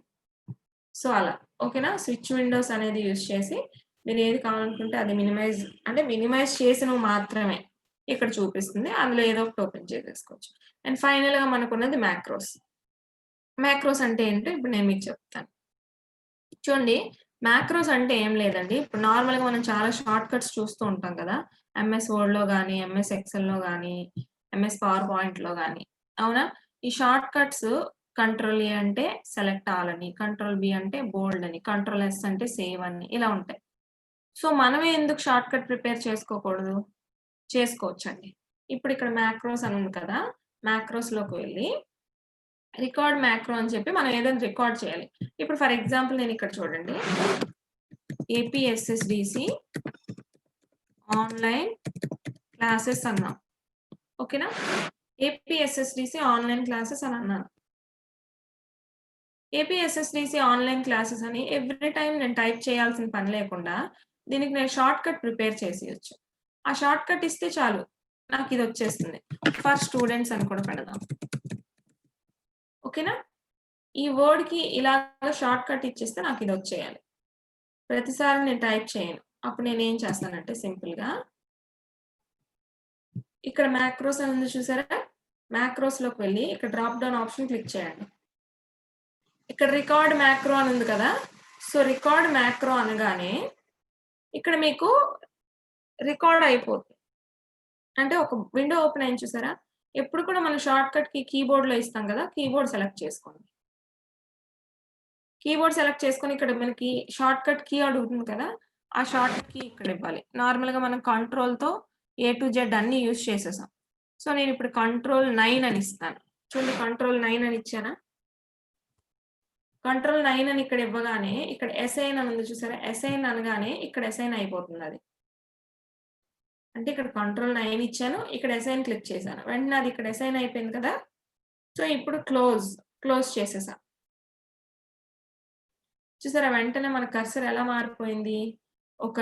A: సో, అలా. ఓకేనా? స్విచ్ విండోస్ అనేది యూజ్ చేసి మీరు ఏది కావాలనుకుంటే అది మినిమైజ్ చేసినవి మాత్రమే ఇక్కడ చూపిస్తుంది. అందులో ఏదో ఒకటి ఓపెన్ చేసేసుకోవచ్చు. అండ్ ఫైనల్‌గా మనకున్నది మాక్రోస్. మాక్రోస్ అంటే ఏంటో ఇప్పుడు నేను మీకు చెప్తాను. చూడండి మాక్రోస్ అంటే ఏం లేదండి. ఇప్పుడు నార్మల్‌గా మనం చాలా షార్ట్ కట్స్ చూస్తూ ఉంటాం కదా! ఎంఎస్ వర్డ్‌లో గాని, ఎంఎస్ ఎక్సెల్‌లో గాని, ఎంఎస్ పవర్ పాయింట్‌లో గాని. అవునా? ఈ షార్ట్ కట్స్ కంట్రోల్ ఏ అంటే సెలెక్ట్ ఆల్ అని, కంట్రోల్ బి అంటే బోల్డ్ అని, కంట్రోల్ ఎస్ అంటే సేవ్ అని ఇలా ఉంటాయి. సో, మనమే ఎందుకు షార్ట్ కట్ ప్రిపేర్ చేసుకోకూడదు? చేసుకోవచ్చండి. ఇప్పుడు ఇక్కడ మాక్రోస్ అని ఉంది కదా! మాక్రోస్‌లోకి వెళ్లి రికార్డ్ మాక్రో అని చెప్పి మనం ఏదైనా రికార్డ్ చేయాలి. ఇప్పుడు ఫర్ ఎగ్జాంపుల్ నేను ఇక్కడ చూడండి. ఏపీఎస్ఎస్‌డిసి ఆన్‌లైన్ క్లాసెస్ అన్నాం. ఓకేనా? ఏపీఎస్ఎస్‌డిసి ఆన్‌లైన్ క్లాసెస్ అని అన్నాను. ఏపీఎస్ఎస్‌డిసి ఆన్‌లైన్ క్లాసెస్ అని ఎవ్రీ టైమ్ నేను టైప్ చేయాల్సిన పని లేకుండా దీనికి నేను షార్ట్ కట్ ప్రిపేర్ చేసేయొచ్చు. ఆ షార్ట్ కట్ ఇస్తే చాలు. నాకిదొచ్చేస్తుంది. ఫర్ స్టూడెంట్స్ అని కూడా పెడదాం. ఓకేనా? ఈ వర్డ్‌కి ఇలాగ షార్ట్ కట్ ఇచ్చేస్తే నాకిదొచ్చేయాలి. ప్రతిసారి నేను టైప్ చేయను. అప్పుడు నేనేం చేస్తానంటే సింపుల్‌గా ఇక్కడ మాక్రోస్ అని ఉంది చూసారా? మాక్రోస్‌లోకి వెళ్లి ఇక్కడ డ్రాప్ డౌన్ ఆప్షన్ క్లిక్ చేయండి. ఇక్కడ రికార్డ్ మాక్రో అని ఉంది కదా! సో, రికార్డ్ మాక్రో అనగానే ఇక్కడ మీకు రికార్డ్ అయిపోతుంది. అంటే ఒక విండో ఓపెన్ అయింది చూసారా? ఎప్పుడు కూడా మనం షార్ట్‌కట్‌కి కీబోర్డ్‌లో ఇస్తాం కదా! కీబోర్డ్ సెలెక్ట్ చేసుకోండి. కీబోర్డ్ సెలెక్ట్ చేసుకొని ఇక్కడ మనకి షార్ట్‌కట్ కీ అడుగుతుంది కదా! ఆ షార్ట్‌కట్ కీ ఇక్కడ ఇవ్వాలి. నార్మల్‌గా మనం కంట్రోల్‌తో ఏ టు జెడ్ అన్నీ యూజ్ చేసేసాం. సో, నేనిప్పుడు కంట్రోల్ 9 అని ఇస్తాను. చూడండి కంట్రోల్ 9 అని ఇచ్చానా? కంట్రోల్ 9 అని ఇక్కడ ఇవ్వగానే ఇక్కడ అసైన్ అని ఉంది చూసారా? అసైన్ అనగానే ఇక్కడ అసైన్ అయిపోతుందది. అంటే ఇక్కడ కంట్రోల్ 9 ఇచ్చాను. ఇక్కడ అసైన్ క్లిక్ చేశాను. వెంటనే అది ఇక్కడ అసైన్ అయిపోయింది కదా! సో, ఇప్పుడు క్లోజ్ చేసేసా. చూసారా? వెంటనే మన కర్సర్ ఎలా మారిపోయింది? ఒక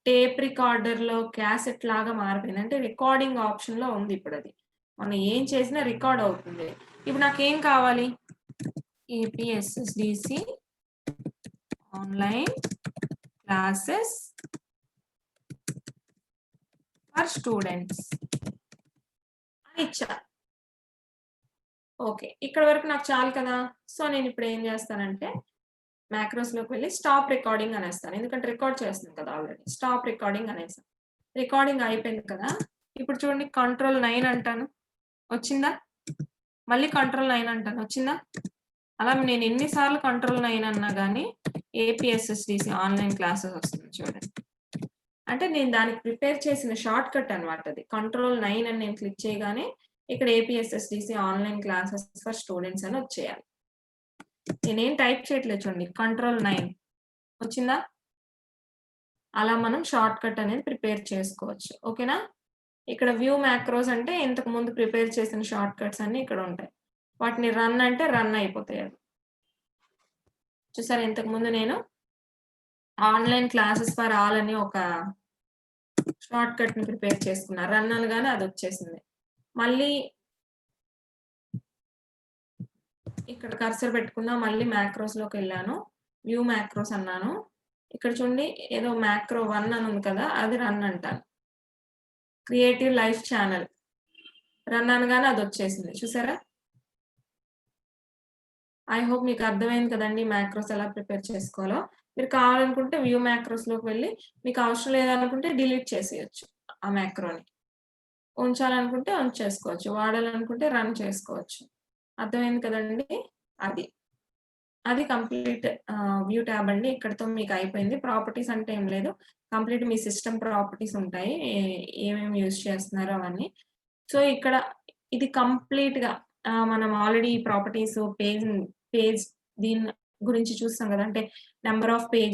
A: టేప్ రికార్డర్‌లో క్యాసెట్ లాగా మారిపోయింది. అంటే రికార్డింగ్ ఆప్షన్‌లో ఉంది ఇప్పుడది. మనం ఏం చేసినా రికార్డ్ అవుతుంది. ఇప్పుడు నాకేం కావాలి? APSSDC online classes for students అని ఇచ్చా. ఓకే. ఇక్కడి వరకు నాకు చాలు కదా! సో, నేనిప్పుడు ఏం చేస్తానంటే మాక్రోస్‌లోకి వెళ్లి స్టాప్ రికార్డింగ్ అనేస్తాను. ఎందుకంటే రికార్డ్ చేస్తుంది కదా ఆల్రెడీ. స్టాప్ రికార్డింగ్ అనేసా. రికార్డింగ్ అయిపోయింది కదా! ఇప్పుడు చూడండి కంట్రోల్ 9 అంటాను. వచ్చిందా? మళ్ళీ కంట్రోల్ 9 అంటాను. వచ్చిందా? అలా నేను ఎన్ని సార్లు కంట్రోల్ 9 అన్నా గాని ఏపీఎస్ఎస్‌డిసి ఆన్‌లైన్ క్లాసెస్ వస్తుంది చూడండి. అంటే నేను దానికి ప్రిపేర్ చేసిన షార్ట్‌కట్ అన్నమాట అది. కంట్రోల్ 9 అని నేను క్లిక్ చేయగానే ఇక్కడ APSSDC online classes for students అని వచ్చేయాలి. నేనేం టైప్ చేయట్లేదు చూడండి. కంట్రోల్ 9 వచ్చిందా? అలా మనం షార్ట్‌కట్ అనేది ప్రిపేర్ చేసుకోవచ్చు. ఓకేనా? ఇక్కడ వ్యూ మాక్రోస్ అంటే ఇంతకు ముందు ప్రిపేర్ చేసిన షార్ట్‌కట్స్ అన్నీ ఇక్కడ ఉంటాయి. వాటిని రన్ అంటే రన్ అయిపోతాయి అవి. చూసారా ఇంతకు ముందు నేను ఆన్‌లైన్ క్లాసెస్ ఫర్ ఆల్ అని ఒక షార్ట్‌కట్‌ని ప్రిపేర్ చేసుకున్నా. రన్ అనగానే అదొచ్చేసింది. మళ్ళీ ఇక్కడ కర్సర్ పెట్టుకున్నా. మళ్ళీ మాక్రోస్‌లోకెళ్ళాను. వ్యూ మాక్రోస్ అన్నాను. ఇక్కడ చూడండి ఏదో మాక్రో 1 అని ఉంది కదా! అది రన్ అంటాను. Creative life channel. రన్ అనగానే అదొచ్చేసింది. చూసారా? ఐ హోప్ మీకు అర్థమైంది కదండీ మాక్రోస్ ఎలా ప్రిపేర్ చేసుకోవాలో. మీరు కావాలనుకుంటే వ్యూ మాక్రోస్‌లోకి వెళ్లి మీకు అవసరం లేదనుకుంటే డిలీట్ చేసేయొచ్చు ఆ మాక్రోని. ఉంచాలనుకుంటే ఉంచేసుకోవచ్చు. వాడాలనుకుంటే రన్ చేసుకోవచ్చు. అర్థమైంది కదండీ! అది. అది కంప్లీట్ వ్యూ ట్యాబ్ అండి. ఇక్కడితో మీకు అయిపోయింది. ప్రాపర్టీస్ అంటే ఏం లేదు. కంప్లీట్ మీ సిస్టమ్ ప్రాపర్టీస్ ఉంటాయి. ఏమేమి యూజ్ చేస్తున్నారో అవన్నీ. సో, ఇక్కడ ఇది కంప్లీట్‌గా మనం ఆల్రెడీ ప్రాపర్టీస్ పేజ్ దీని గురించి చూస్తాం గదా! అంటే నంబర్ ఆఫ్ పేజ్